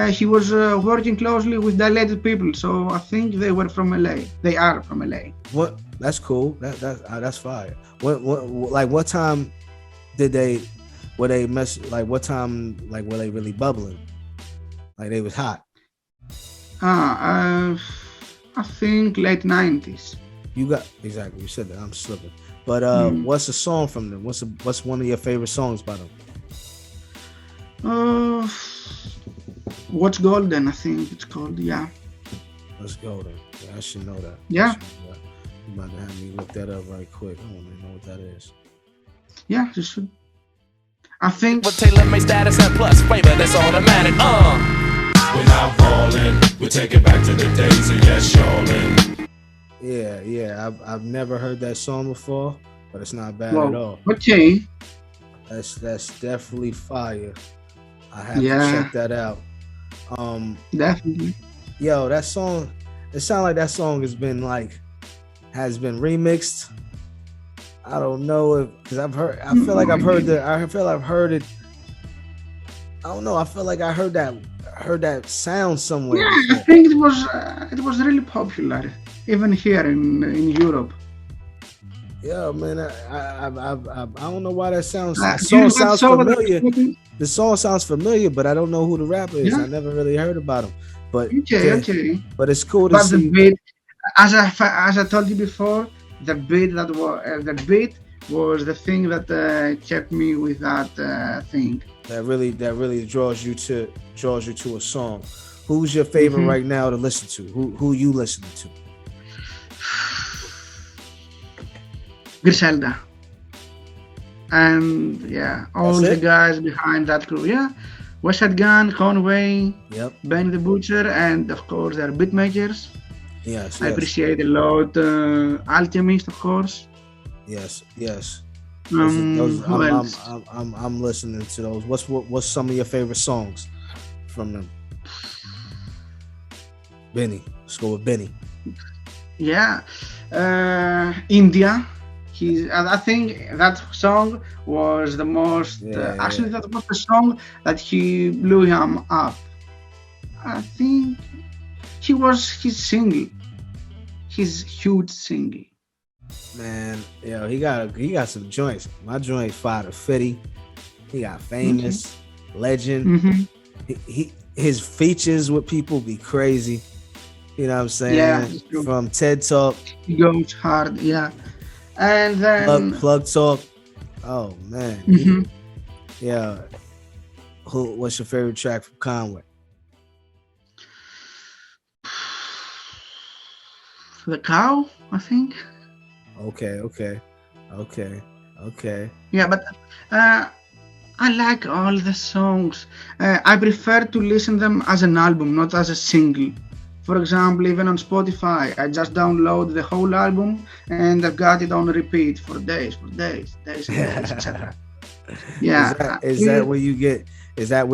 he was working closely with Dilated People, so I think they were from LA. They are from LA. What? That's cool. That's fire. What time did they? Were they mess? Like what time? Like were they really bubbling? Like they was hot. I think late 90s. You got exactly. You said that. I'm slipping. But what's a song from them? What's one of your favorite songs by them? What's Golden? I think it's called. Yeah. What's Golden? Yeah, I should know that. Yeah. You might have me look that up right quick. I want to know what that is. Yeah, you should. I think. But tailor-made status and plus flavor that's automatic. We're not ballin'. We take it back to the days of yes, y'allin'. Yeah. I've never heard that song before, but it's not bad at all. Okay. That's definitely fire. I have to check that out. Definitely. Yo, that song. It sounds like that song has been remixed. I don't know if because I feel like I've heard it I don't know. I feel like I heard that sound somewhere. Yeah, I think it was really popular, even here in Europe. Yeah, man. I don't know why that sounds. The During song that sounds song, familiar. The song sounds familiar, but I don't know who the rapper is. yeah, I never really heard about him. But okay. but it's cool to But the see. beat, as I told you before, the beat was the thing that kept me with that thing. That really draws you to a song. Who's your favorite right now to listen to? Who you listening to? Griselda. And yeah, all That's the it? guys behind that crew. Yeah, West Side Gun, Conway, Yep. Benny the Butcher, and of course their beat makers. Yes. I appreciate a lot Alchemist, of course. Yes. Those, Who else? I'm listening to those. What's some of your favorite songs from them? Benny. Let's go with Benny. Yeah, India. I think that song was the most. Actually, that was the song that he blew him up. I think his single, his huge single. Man, yo, he got some joints. My joints fire to 50. He got famous, legend. His features with people be crazy. You know what I'm saying? Yeah, from TED Talk. He goes hard, yeah. And then Plug Talk. Oh man. Yeah. What's your favorite track from Conway? The Cow, I think. Okay. Yeah, but I like all the songs. I prefer to listen them as an album, not as a single. For example, even on Spotify, I just download the whole album and I've got it on repeat for days, etc. Yeah. Is that where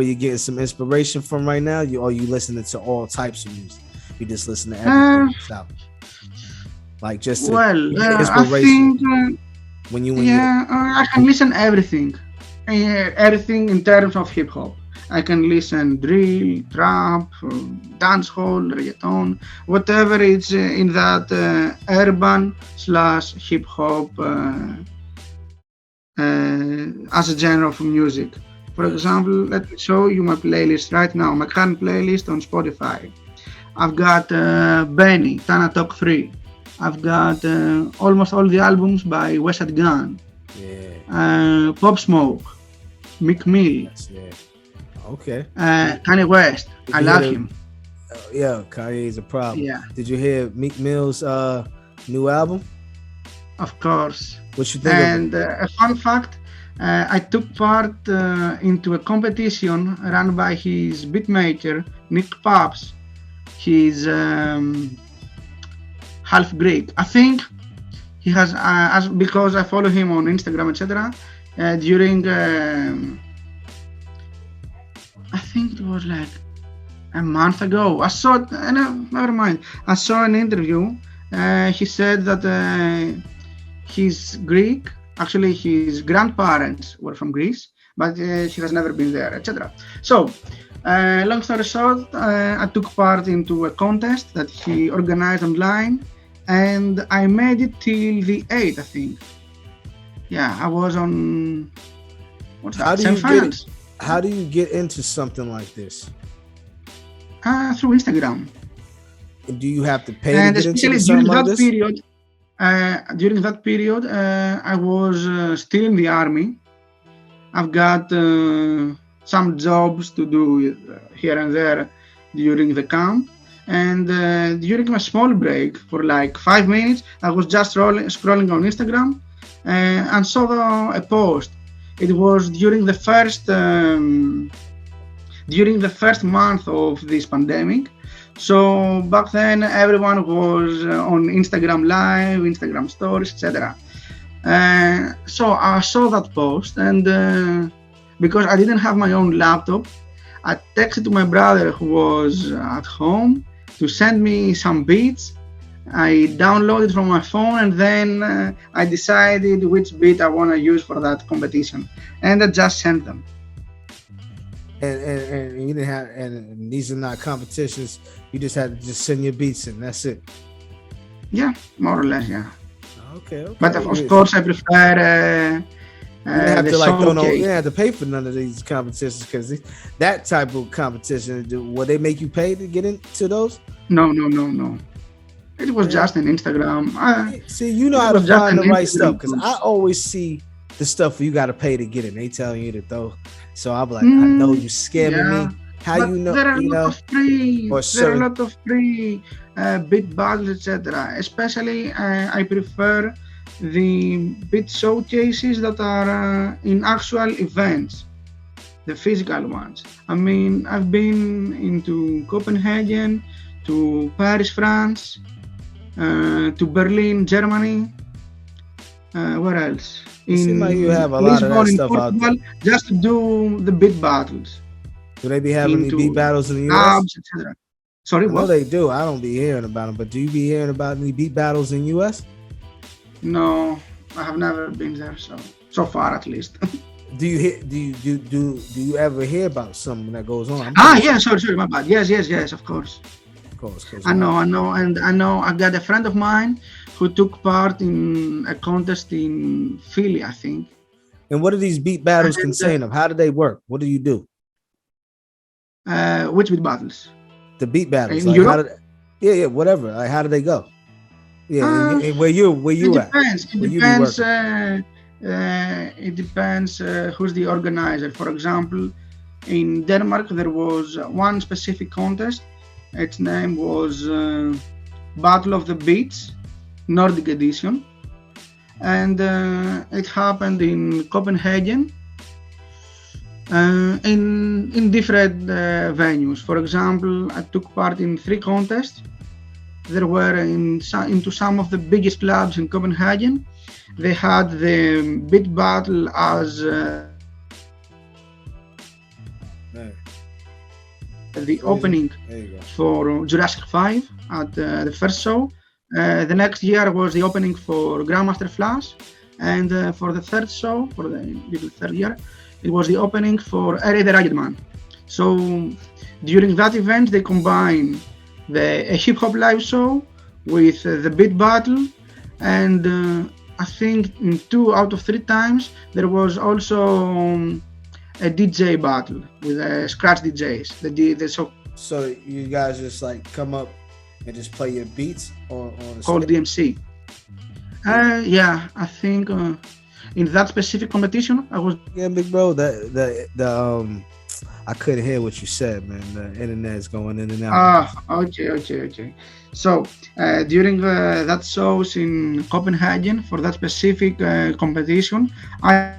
you get some inspiration from right now? Or you listening to all types of music? You just listen to everything that's out. Like just inspiration. I think when you I can listen everything in terms of hip hop. I can listen drill, trap, dancehall, reggaeton, whatever it's in that urban / hip hop as a genre of music. For example, let me show you my playlist right now, my current playlist on Spotify. I've got Benny, Tana Talk 3. I've got almost all the albums by West Side Gun. Pop Smoke, Meek Mill. Okay. Kanye West. I love him. Yeah, Kanye is a problem. Yeah. Did you hear Meek Mill's new album? Of course. What you think? And a fun fact, I took part into a competition run by his beatmaker, Nick Pops. He's half Greek. I think he has, because I follow him on Instagram, etc. During I think it was like a month ago. I saw, never mind. I saw an interview. He said that he's Greek. Actually, his grandparents were from Greece, but he has never been there, etc. So, long story short, I took part into a contest that he organized online, and I made it till the 8th, I think. Yeah, I was on. What's that? Semifinals. How do you get into something like this? Through Instagram. And do you have to pay and to get especially into during something that like period, during that period, I was still in the army. I've got some jobs to do here and there during the camp. And during my small break for like 5 minutes, I was just scrolling on Instagram and saw a post. It was during the first month of this pandemic. So back then everyone was on Instagram Live, Instagram Stories, etc. So I saw that post, and because I didn't have my own laptop, I texted to my brother who was at home to send me some beats. I downloaded from my phone, and then I decided which beat I want to use for that competition, and I just sent them. And you didn't have, and these are not competitions. You just had to just send your beats in. That's it. Yeah, more or less, yeah. Okay. But of course, I prefer. You didn't have the to like throw no. You showcase. didn't have to pay for none of these competitions because that type of competition. Will they make you pay to get into those? No. It was just an Instagram. See, you know It how to was just find the an right Instagram stuff because I post. always see the stuff where you got to pay to get in. They telling you to throw. So I'm like, I know you scamming Yeah, me. How but you know? there are a You lot know, of free. or There are a certain. lot of free beat battles, etc. Especially, I prefer the beat showcases that are in actual events, the physical ones. I mean, I've been into Copenhagen, to Paris, France, to Berlin, Germany. Where else? It seems like you In have a lot of that Lisbon, in stuff out there. Portugal, just to do the beat battles Do they be having any beat into battles in the U.S.? clubs, etc. Sorry, I know what? they do. I don't be hearing about them, but do you be hearing about any beat battles in U.S.? No, I have never been there, so far at least. Do you hear? Do you ever hear about something that goes on? I'm Ah, pretty yeah, sorry, my bad. Yes, of course. sure, of course. I know, and I know. I got a friend of mine who took part in a contest in Philly, I think. And what do these beat battles And consist of? How do they work? What do you do? which beat battles? The beat battles, In like how Europe? did? Yeah, whatever. Like how do they go? Yeah, Uh, and where you It at? depends. It Where you be depends. working? It depends who's the organizer. For example, in Denmark there was one specific contest. Its name was Battle of the Beats, Nordic edition, and it happened in Copenhagen. In different venues. For example, I took part in 3 contests. There were into some of the biggest clubs in Copenhagen. They had the beat battle as Man, the opening there you go. for Jurassic 5 at the first show. The next year was the opening for Grandmasterflash, and for the third show, for the third year, it was the opening for Ere the Ragged Man. So during that event, they combine a hip hop live show with the beat battle, and I think in 2 out of 3 times there was also a DJ battle with scratch DJs. So you guys just like come up and just play your beats on the Called stage? DMC. Yeah, I think in that specific competition, I was. Yeah, big bro. The I couldn't hear what you said, man. The internet is going in and out. Okay. So during that shows in Copenhagen for that specific competition, I.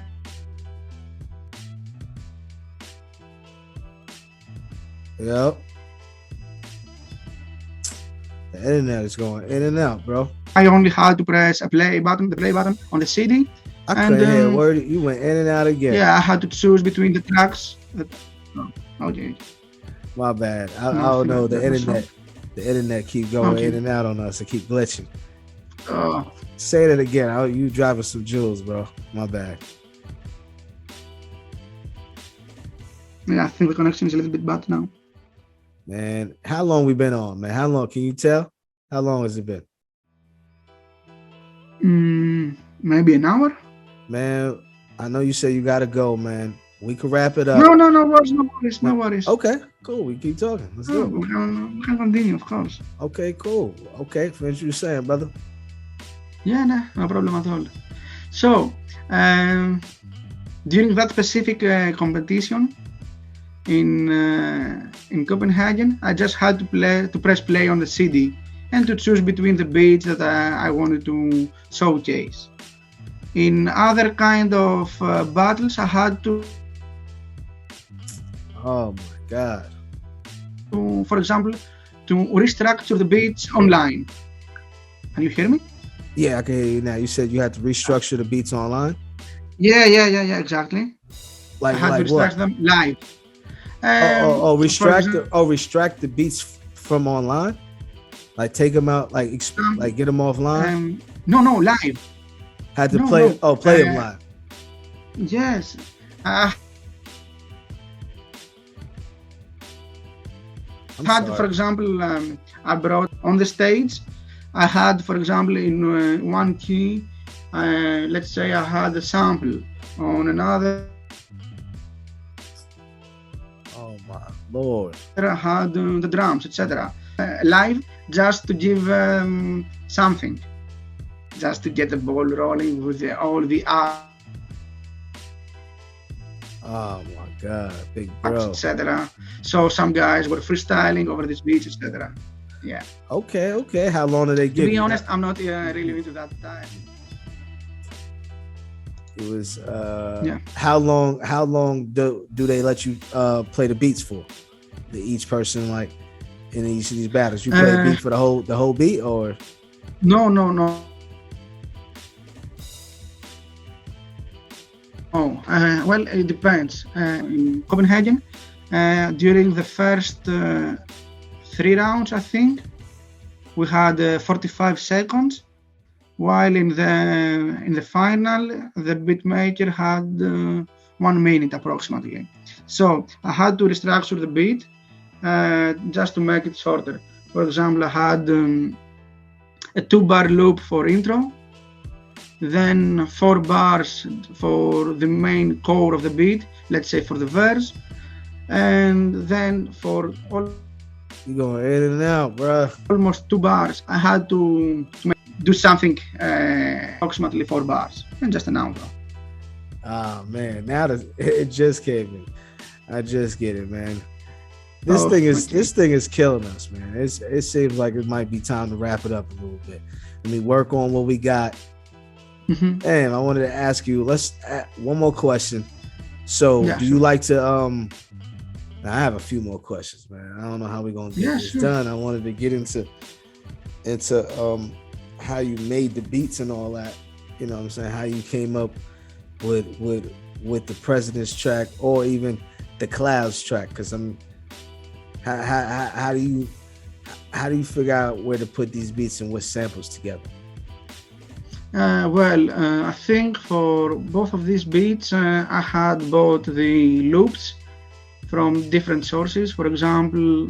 Yep. The internet is going in and out, bro. I only had to press the play button on the CD. I And, couldn't hear a word. You went in and out again. Yeah, I had to choose between the tracks. Okay. My bad. I No, don't know. that was The internet keep going Okay. in and out on us. It keep glitching. Uh, Say that again. You driving some jewels, bro. My bad. yeah, I think the connection is a little bit bad now. Man, how long we been on, man? How long? Can you tell? How long has it been? Maybe an hour? Man, I know you said you gotta go, man. We can wrap it up. No worries. Okay, cool. We keep talking. Let's Oh, go. we can continue, of course. Okay, cool. Okay, finish what you're saying, brother. Yeah, no problem at all. So, during that specific competition in Copenhagen, I just had to press play on the CD and to choose between the beats that I wanted to showcase. In other kind of battles, I had to, Oh my God. for example, to restructure the beats online. Can you hear me? Yeah, I can hear you now. You said you had to restructure the beats online. Yeah, exactly. Like I had to what? restructure them live. Retract the beats from online. Like take them out, like get them offline. No, live. Had to no, play. no. Play them live. Yes. I'm Had, sorry. for example, I brought on the stage, I had, for example, in one key, let's say I had a sample. On another, Oh my Lord. I had the drums, etc. Live, just to give something, just to get the ball rolling with all the Oh my God, big apps, bro. etc. So some guys were freestyling over this beach, etc. Yeah. Okay. How long did they To give be you? honest, I'm not really into that type. It was Yeah. how long do they let you play the beats for? Each person, like in each of these battles, you play a beat for the whole beat, or No. Well, it depends. In Copenhagen, during the first 3 rounds, I think we had 45 seconds, while in the final, the beatmaker had 1 minute approximately. So I had to restructure the beat just to make it shorter. For example, I had a 2-bar loop for intro, then 4 bars for the main core of the beat, let's say for the verse, and then for you going in and out, bruh? almost 2 bars, I had to do something approximately 4 bars and just an outro. Oh man, now it just came in. I just get it, man. This thing is killing us, man. It seems like it might be time to wrap it up a little bit. Let me work on what we got. Mm-hmm. Damn, I wanted to ask you. Let's one more question. So, do you like to? I have a few more questions, man. I don't know how we're gonna get this done. I wanted to get into how you made the beats and all that. You know what I'm saying? How you came up with the President's track or even the Clouds track? Because how do you figure out where to put these beats and what samples together? I think for both of these beats, I had bought the loops from different sources. For example,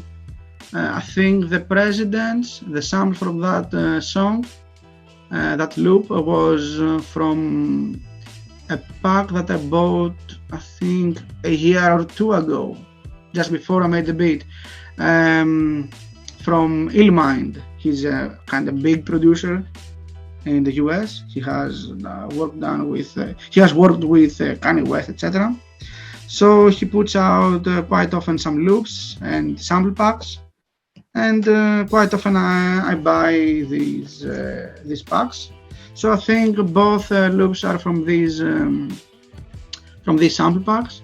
I think the sample from that song, that loop was from a pack that I bought, I think, a year or 2 ago, just before I made the beat, from Illmind. He's a kind of big producer in the US. He has worked with Kanye West, etc. So he puts out quite often some loops and sample packs, and quite often I buy these packs. So I think both loops are from these sample packs.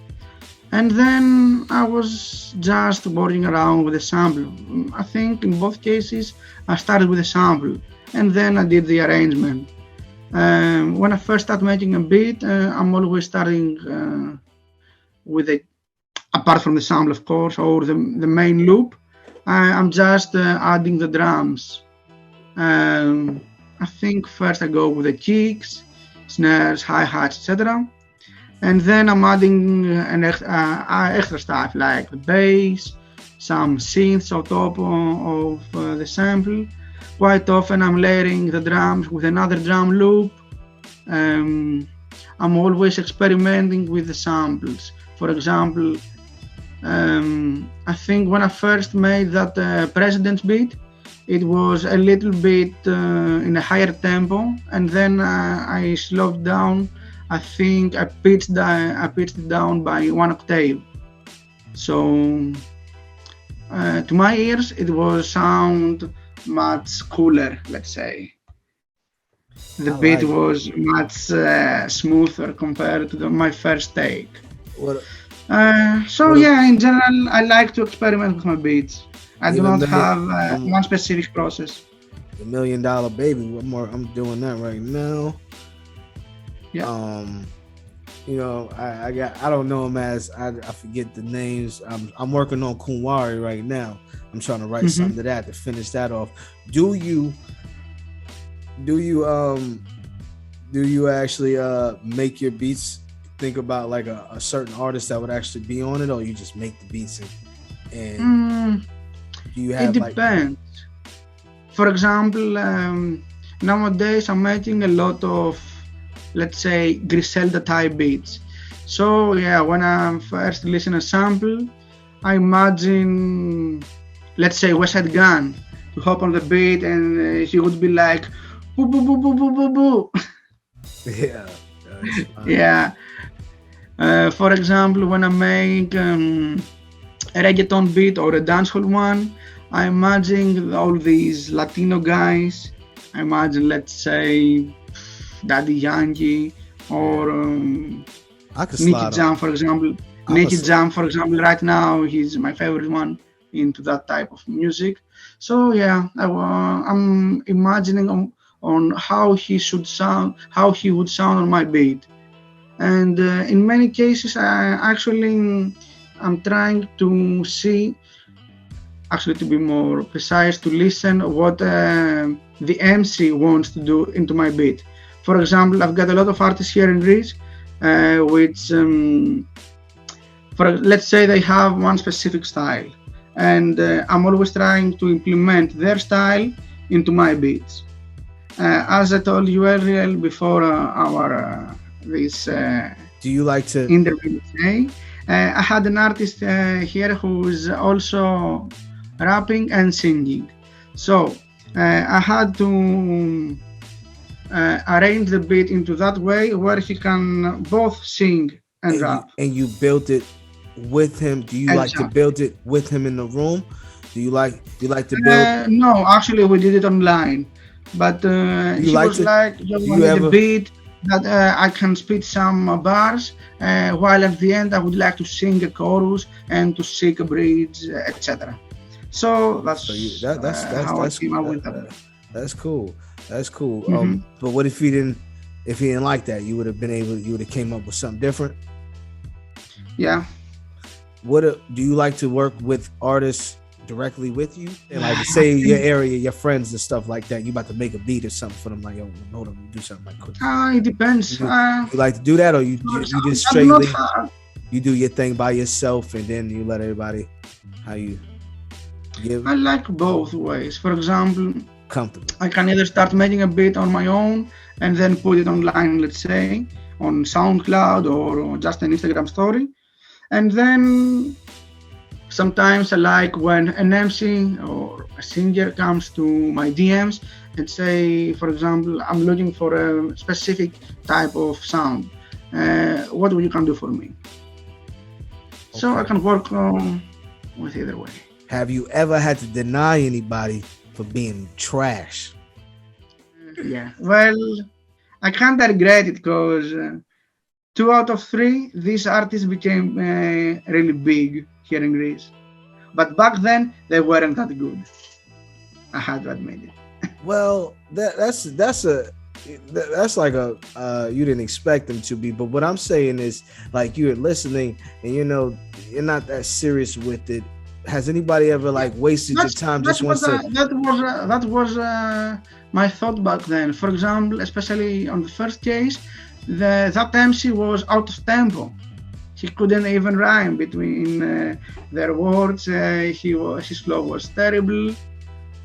And then I was just working around with the sample. I think in both cases I started with a sample and then I did the arrangement. When I first start making a beat, I'm always starting with apart from the sample, of course, or the main loop. I'm just adding the drums. I think first I go with the kicks, snares, hi-hats, etc. And then I'm adding extra stuff like the bass, some synths on top of the sample. Quite often I'm layering the drums with another drum loop. I'm always experimenting with the samples. For example, I think when I first made that President's beat, it was a little bit in a higher tempo, and then I slowed down. I think I pitched it down by 1 octave. So to my ears, it was sound much cooler, let's say. The beat was much smoother compared to my first take. In general, I like to experiment with my beats. I do not have one specific process. The $1 Million Baby, I'm doing that right now. Yeah. I don't know him as I forget the names. I'm working on Kunwari right now. I'm trying to write something to that to finish that off. Do you actually make your beats think about like a certain artist that would actually be on it, or you just make the beats and Do you It have like? depends. For example, nowadays I'm making a lot of, let's say, Griselda type beats. So yeah, when I first listen a sample, I imagine, let's say, West Side Gun to hop on the beat, and he would be like, boo boo boo boo boo boo boo. Yeah, that's fine. Yeah. For example, when I make a reggaeton beat or a dancehall one, I imagine all these Latino guys. I imagine, let's say, Daddy Yankee or I could Nicky slide Jam, on. for example. I'm a Nicky Jam, for example, right now he's my favorite one into that type of music. So yeah, I'm imagining on how he should sound, how he would sound on my beat. And in many cases, I'm trying to see, actually to be more precise, to listen what the MC wants to do into my beat. For example, I've got a lot of artists here in Greece, which, for let's say, they have one specific style, and I'm always trying to implement their style into my beats. As I told you earlier before our this Do you like to? interview today, I had an artist here who is also rapping and singing. So I had to arrange the beat into that way where he can both sing and rap. And you built it with him. Do you like to Exactly. build it with him in the room? Do you like to build? No, actually, we did it online. But You he like was to? like, Do "You you need a ever? beat that I can spit some bars, while at the end I would like to sing a chorus and to sing a bridge, etc." So So you that's how I came up with that. that's cool. That's cool. Mhm. But what if he didn't like that? You would have been able. You would have came up with something different. Yeah. Do you like to work with artists directly with you? And like say your area, your friends and stuff like that. You about to make a beat or something for them, like, yo, hold on, do something like quick. It depends. You like to do that, or you just I do not straightly have, you do your thing by yourself and then you let everybody how you give I like both ways. For example, comfortable. I can either start making a beat on my own and then put it online, let's say, on SoundCloud or just an Instagram story. And then sometimes I like when an MC or a singer comes to my DMs and say, for example, I'm looking for a specific type of sound. What you can do for me? So I Okay. can work with either way. Have you ever had to deny anybody for being trash? Yeah. Well, I can't regret it because 2 out of 3, these artists became really big here in Greece. But back then, they weren't that good. I had to admit it. Well, that's like a you didn't expect them to be, but what I'm saying is like you're listening and you're not that serious with it. Has anybody ever like wasted your time just once? That was my thought back then. For example, especially on the first case, that MC was out of tempo. He couldn't even rhyme between their words. His flow was terrible.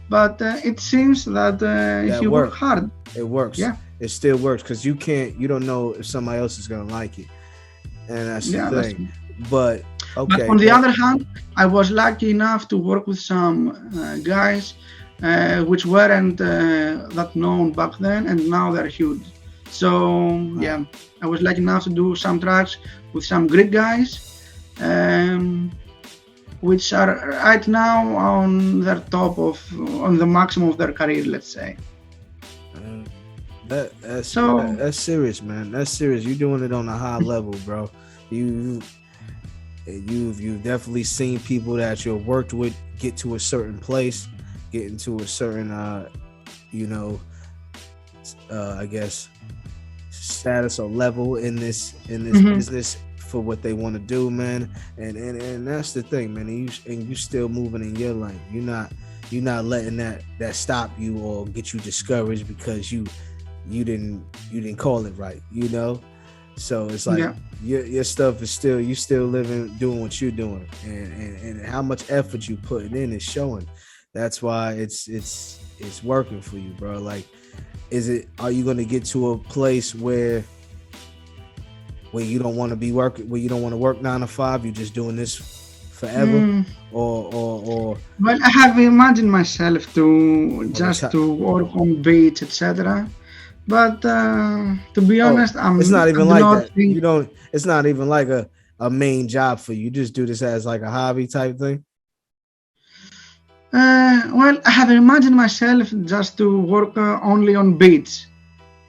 But it seems that he worked hard. It works. Yeah. It still works because you don't know if somebody else is gonna like it, and that's the thing. But okay. But on the other hand, I was lucky enough to work with some guys which weren't that known back then, and now they're huge. So yeah, I was lucky enough to do some tracks with some Greek guys, which are right now on the maximum of their career, let's say. That's serious, man. That's serious. You're doing it on a high level, bro. You've definitely seen people that you've worked with get to a certain place, get into a certain I guess status or level in this business for what they want to do, man. And that's the thing, man. And you still moving in your lane. You're not letting that stop you or get you discouraged because you didn't call it right, So it's like your stuff is still, you still living, doing what you're doing, and how much effort you putting in is showing. That's why it's working for you, bro. Like, are you gonna get to a place where you don't want to be working, where you don't want to work 9 to 5, you're just doing this forever? Or well, I have imagined myself to just to work on beats, etc. But to be honest, it's not even like that. Think... You don't. It's not even like a main job for you. You just do this as like a hobby type thing. Well, I have imagined myself just to work only on beats,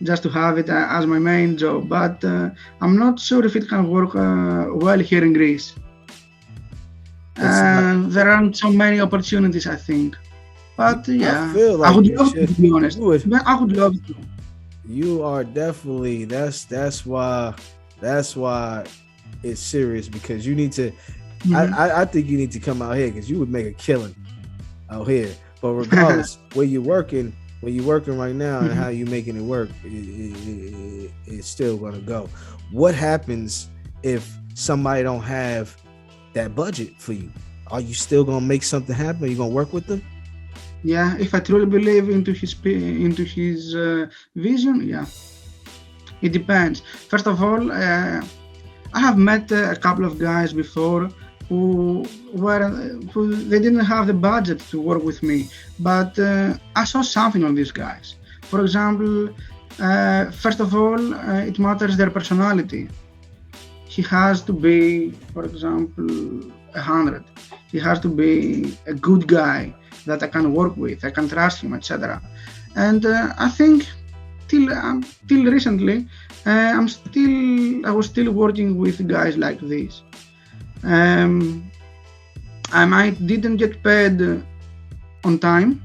just to have it as my main job. But I'm not sure if it can work well here in Greece. There aren't so many opportunities, I think. But yeah, I feel like I would love to be honest. I would love to. You are definitely, that's why it's serious, because you need to. I think you need to come out here, because you would make a killing out here. But regardless, where you're working right now and how you're making it work, it's still gonna go. What happens if somebody don't have that budget for you? Are you still gonna make something happen? Are you gonna work with them? Yeah, if I truly believe into his vision, yeah, it depends. First of all, I have met a couple of guys before who they didn't have the budget to work with me, but I saw something on these guys. For example, first of all, it matters their personality. He has to be, for example, 100. He has to be a good guy that I can work with, I can trust him, etc. And I think till recently, I was still working with guys like this. I didn't get paid on time.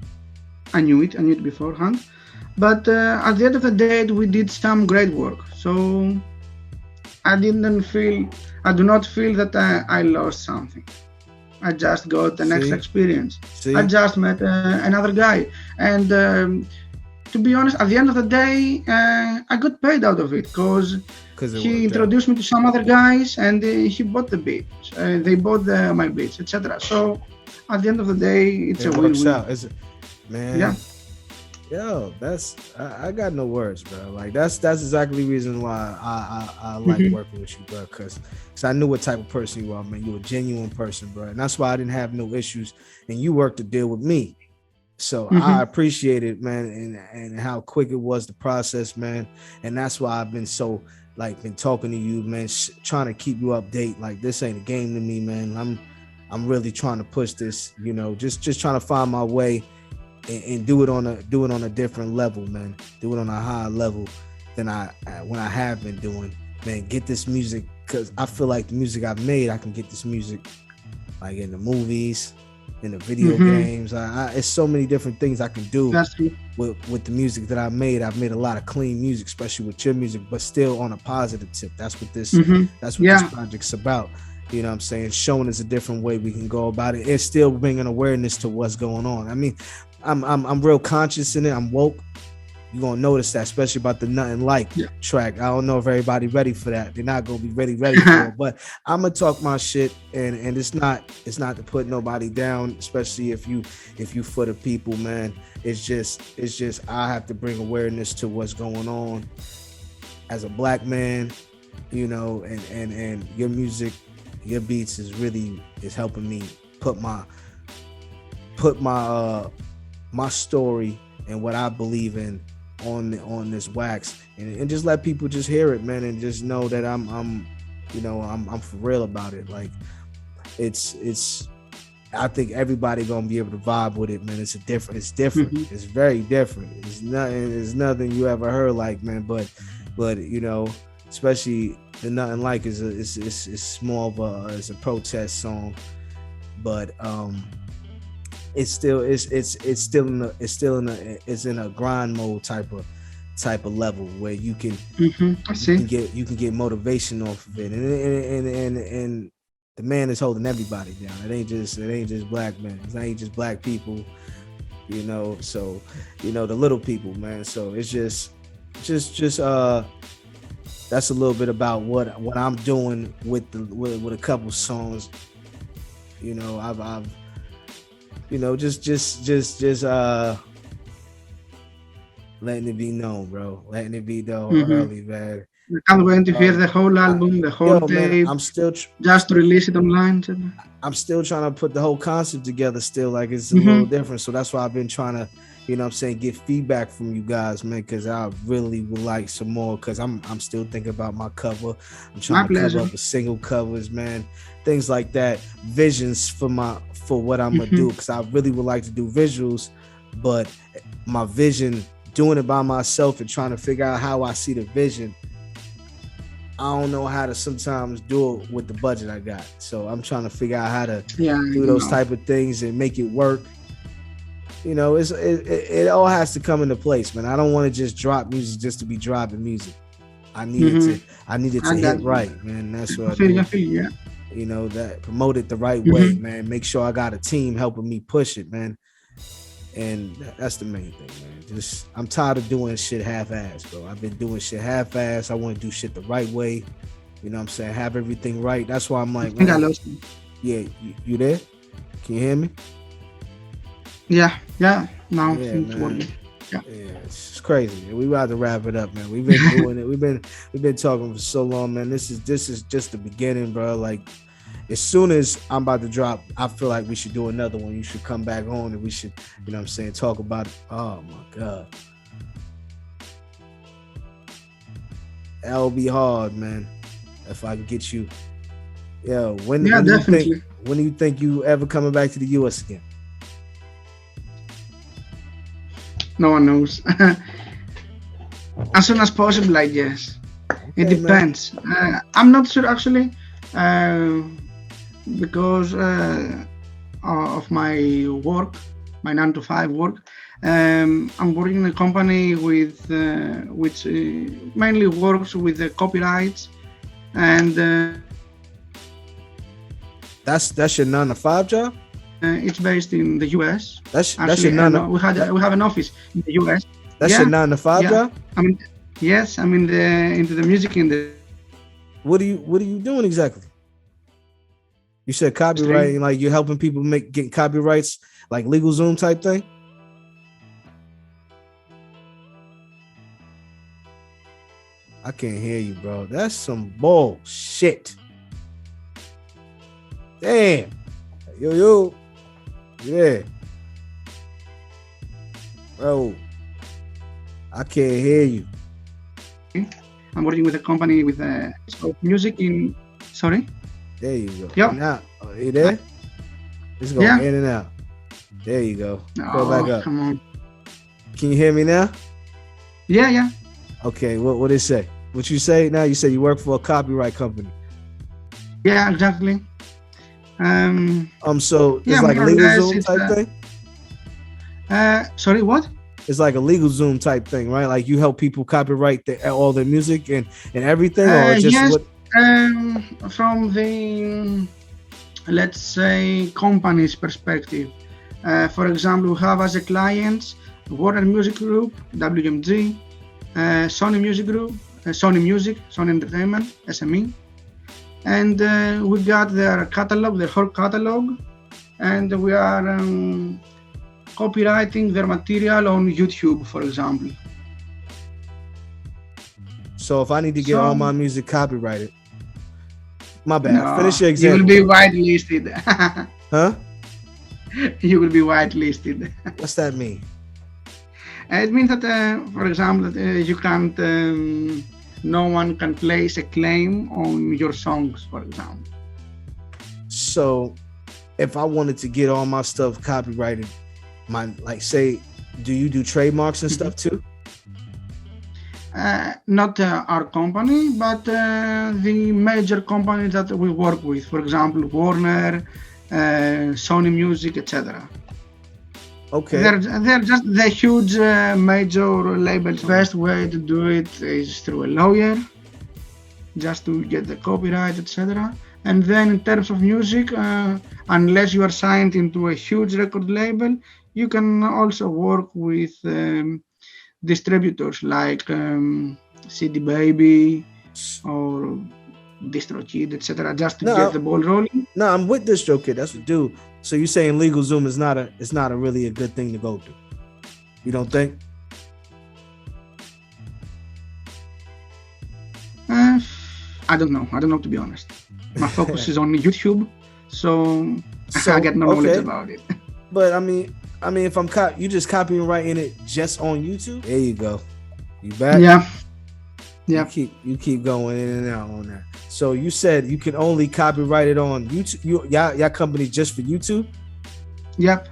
I knew it beforehand. But at the end of the day, we did some great work. So I do not feel that I lost something. I just got an extra experience. I just met another guy, and to be honest, at the end of the day, I got paid out of it because he introduced me to some other guys, and he bought the beats. They bought my beats, etc. So at the end of the day, it's a win-win. Man. Yeah. Yo, I got no words, bro. Like that's exactly the reason why I like working with you, bro. Because I knew what type of person you are, man. You're a genuine person, bro, and that's why I didn't have no issues. And you worked to deal with me, so I appreciate it, man, and how quick it was the process, man. And that's why I've been so been talking to you, man, trying to keep you update. Like this ain't a game to me, man. I'm really trying to push this, just trying to find my way. And do it on a different level, man. Do it on a higher level than when I have been doing, man. Get this music, because I feel like the music I've made, I can get this music like in the movies, in the video games. It's so many different things I can do with the music that I made. I've made a lot of clean music, especially with your music, but still on a positive tip. That's what this project's about. You know what I'm saying? Showing us a different way we can go about it. It's still bringing awareness to what's going on. I mean, I'm real conscious in it. I'm woke. You're gonna notice that, especially about the Nothing Like track. I don't know if everybody ready for that. They're not gonna be ready for it. But I'm gonna talk my shit, and it's not to put nobody down, especially if you for the people, man. It's just I have to bring awareness to what's going on as a black man, and your music, your beats is helping me put my story and what I believe in on this wax, and just let people just hear it, man, and just know that I'm for real about it. Like it's I think everybody gonna be able to vibe with it, man. It's different. It's very different. It's nothing you ever heard like, man, but especially the Nothing Like is more of a protest song, but it's in a grind mode type of level where you can get motivation off of it, and the man is holding everybody down. It ain't just black men. It ain't just black people, so the little people, man. So it's just that's a little bit about what I'm doing with a couple songs. You know, I've you know, just letting it be known, bro. Letting it be known early, man. I can't wait to hear the whole I, album, the whole yo, man, tape, just to release it online. I'm still trying to put the whole concept together still, like it's a Mm-hmm. little different. So that's why I've been trying to, you know what I'm saying, get feedback from you guys, man, because I really would like some more, because I'm still thinking about my cover. I'm trying to cover up with single covers, man. Things like that. Visions for what I'm gonna do, because I really would like to do visuals, but my vision, doing it by myself and trying to figure out how I see the vision, I don't know how to sometimes do it with the budget I got. So I'm trying to figure out how to do those type of things and make it work. You know, it all has to come into place, man. I don't want to just drop music just to be dropping music. I need it to hit right, man. That's what I do. Yeah. You know, that promote it the right way, man. Make sure I got a team helping me push it, man. And that's the main thing, man. Just, I'm tired of doing shit half-ass, bro. I've been doing shit half-ass. I want to do shit the right way. You know what I'm saying? Have everything right. That's why I'm like, I think I lost you. Yeah, you there? Can you hear me? Yeah. Now Yeah, it's man. working. Yeah. It's crazy. We about to wrap it up, man. We've been doing it. We've been talking for so long, man. This is just the beginning, bro. Like, as soon as I'm about to drop, I feel like we should do another one. You should come back on and we should, you know what I'm saying, talk about it. Oh my God. That'll be hard, man. If I can get you. Yo, when do you think you ever coming back to the US again? No one knows. As soon as possible, I guess. It depends. I'm not sure actually. Because of my work, my 9 to 5 work, I'm working in a company with which mainly works with the copyrights, and that's your 9 to 5 job. It's based in the US. That's your 9 to... we have an office in the US. That's your 9 to 5 job. I mean, yes, I'm into the music industry. What are you doing exactly? You said copyright, like you're helping people get copyrights, like LegalZoom type thing? I can't hear you, bro. That's some bullshit. Damn. Yo. Yeah. Bro. I can't hear you. I'm working with a company with music in... Sorry? There you go. Yep. Now, are you there? It's going in and out. There you go. Go back up. Come on. Can you hear me now? Yeah. Okay, what did it say? What you say now? You said you work for a copyright company. Yeah, exactly. So it's like a LegalZoom type thing? Sorry, what? It's like a LegalZoom type thing, right? Like you help people copyright all their music and everything, or just yes, what? From the, let's say, company's perspective. For example, we have as a clients Warner Music Group, WMG, Sony Music Group, Sony Music, Sony Entertainment, SME, and we got their catalog, their whole catalog, and we are copywriting their material on YouTube, for example. So if I need to get all my music copyrighted, my bad. No, finish your example. You will be whitelisted. Huh? You will be whitelisted. What's that mean? It means that, for example, that you can't. No one can place a claim on your songs, for example. So, if I wanted to get all my stuff copyrighted, say, do you do trademarks and stuff too? Not our company, but the major companies that we work with, for example, Warner, Sony Music, etc. Okay. They're just the huge major labels. Best way to do it is through a lawyer, just to get the copyright, etc. And then in terms of music, unless you are signed into a huge record label, you can also work with distributors like CD Baby, or DistroKid, etc., just to No. get the ball rolling. No, I'm with DistroKid. That's what do. So you're saying LegalZoom is not a really a good thing to go through? You don't think? I don't know. To be honest. My focus is on YouTube, so I get no knowledge about it. But I mean, if I'm you just copywriting it just on YouTube. There you go. You back? Yeah. You keep going in and out on that. So you said you can only copyright it on YouTube. Your company just for YouTube? Yep.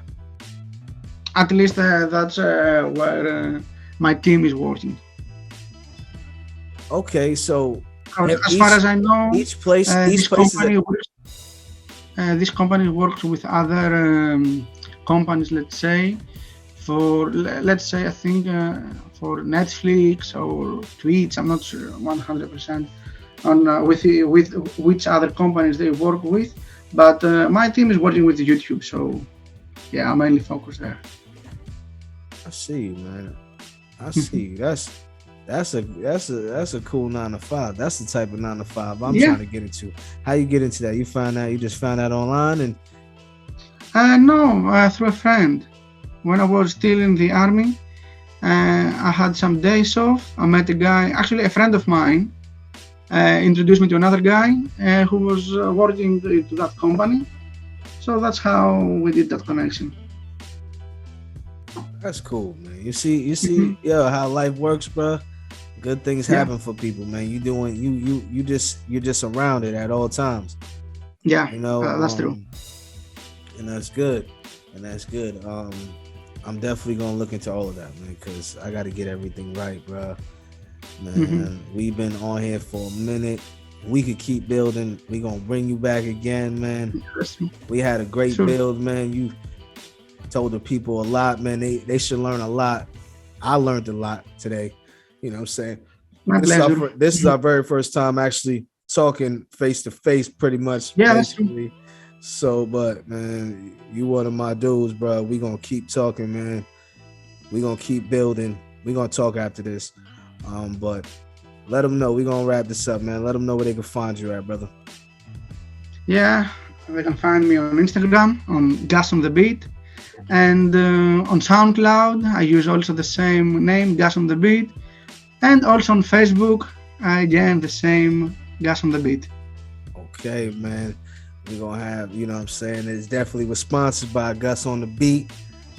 At least that's where my team is working. Okay, so as far as I know, this company works with other companies. Let's say I think for Netflix or Twitch. I'm not sure 100% on with which other companies they work with, but my team is working with YouTube. So yeah, I'm mainly focused there. I see, man. I see. That's a cool 9 to 5. That's the type of 9 to 5 I'm trying to get into. How you get into that? You just found out online and? No, through a friend. When I was still in the army, I had some days off. I met a guy, actually a friend of mine, introduced me to another guy who was working to that company. So that's how we did that connection. That's cool, man. You see, how life works, bro. Good things happen for people, man. You're just around it at all times. Yeah, you know, that's true. And that's good. I'm definitely gonna look into all of that, man, because I got to get everything right, bro. Man, we've been on here for a minute. We could keep building. We gonna bring you back again, man. We had a great build, man. You told the people a lot, man. They should learn a lot. I learned a lot today. You know what I'm saying? This is our very first time actually talking face to face, pretty much. Yeah, that's true. So, but man, you one of my dudes, bro. We gonna keep talking, man. We gonna keep building. We gonna talk after this. But let them know. We gonna wrap this up, man. Let them know where they can find you at, brother. Yeah, they can find me on Instagram on Gus On The Beat, and on SoundCloud I use also the same name, Gus On The Beat, and also on Facebook again the same Gus On The Beat. Okay, man. We're gonna have, you know what I'm saying, it's definitely was sponsored by Gus On The Beat.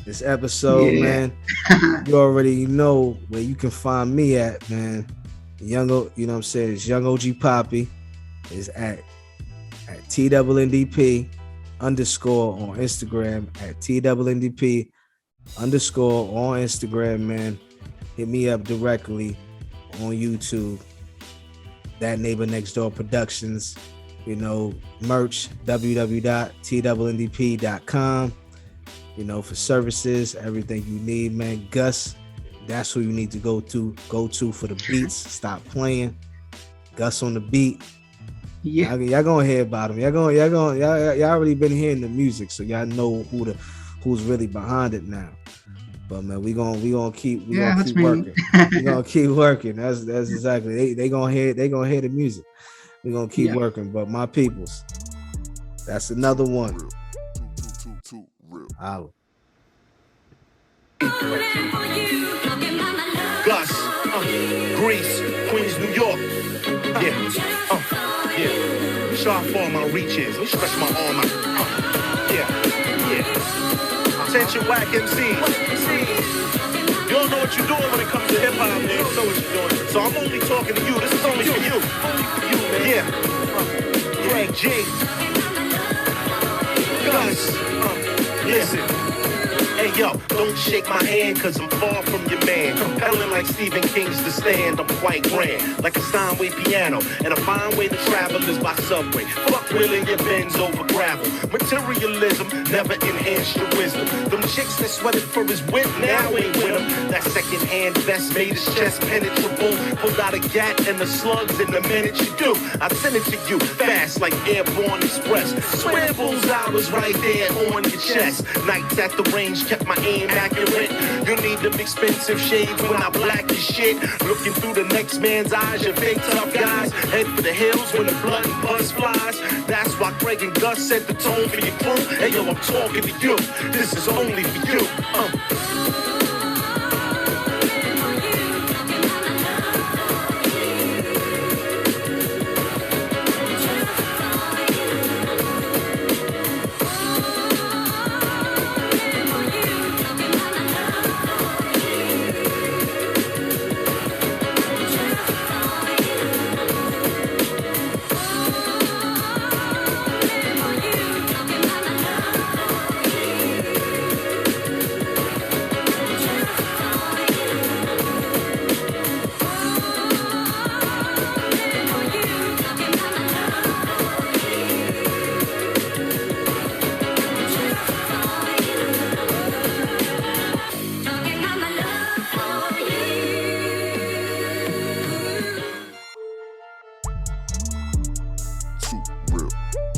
This episode, man. You already know where you can find me at, man. You know what I'm saying? It's Young OG Poppy. Is at TNNDP_ on Instagram, at TNNDP_ on Instagram, man. Hit me up directly on YouTube. That Neighbor Next Door Productions. You know, merch, www.tnndp.com. You know, for services, everything you need, man. Gus, that's who you need to go to for the beats. Stop playing. Gus On The Beat. Yeah, y'all gonna hear about him. Y'all already been hearing the music, so y'all know who's really behind it now. But man, we gonna keep working. We gonna keep working. That's exactly. They gonna hear the music. We gonna keep working. But my peoples, that's another one. Holla. Gus, Greece, Queens, New York. Yeah. Show how far my reach is. Let me stretch my arm out. Attention, whack MCs. You don't know what you're doing when it comes to hip hop, man. You don't know what you're doing. So I'm only talking to you. This is only for you. Yeah. Greg G. Gus. Listen. Hey yo, don't shake my hand, cause I'm far from your man. Compelling like Stephen King's The Stand, I'm quite grand. Like a Steinway piano, and a fine way to travel is by subway. Fuck wheeling your Benz over gravel. Materialism never enhanced your wisdom. Them chicks that sweated for his whip now ain't with him. That second-hand vest made his chest penetrable. Pulled out a gat and the slugs in the minute you do. I send it to you fast like Airborne Express. Swear bullseye was right there on your chest. Nights at the range kept my aim accurate. You need them expensive shades when I black as shit. Looking through the next man's eyes, you fake tough guys. Head for the hills when the blood and buzz flies. That's why Craig and Gus set the tone for your crew. Hey yo, I'm talking to you. This is only for you.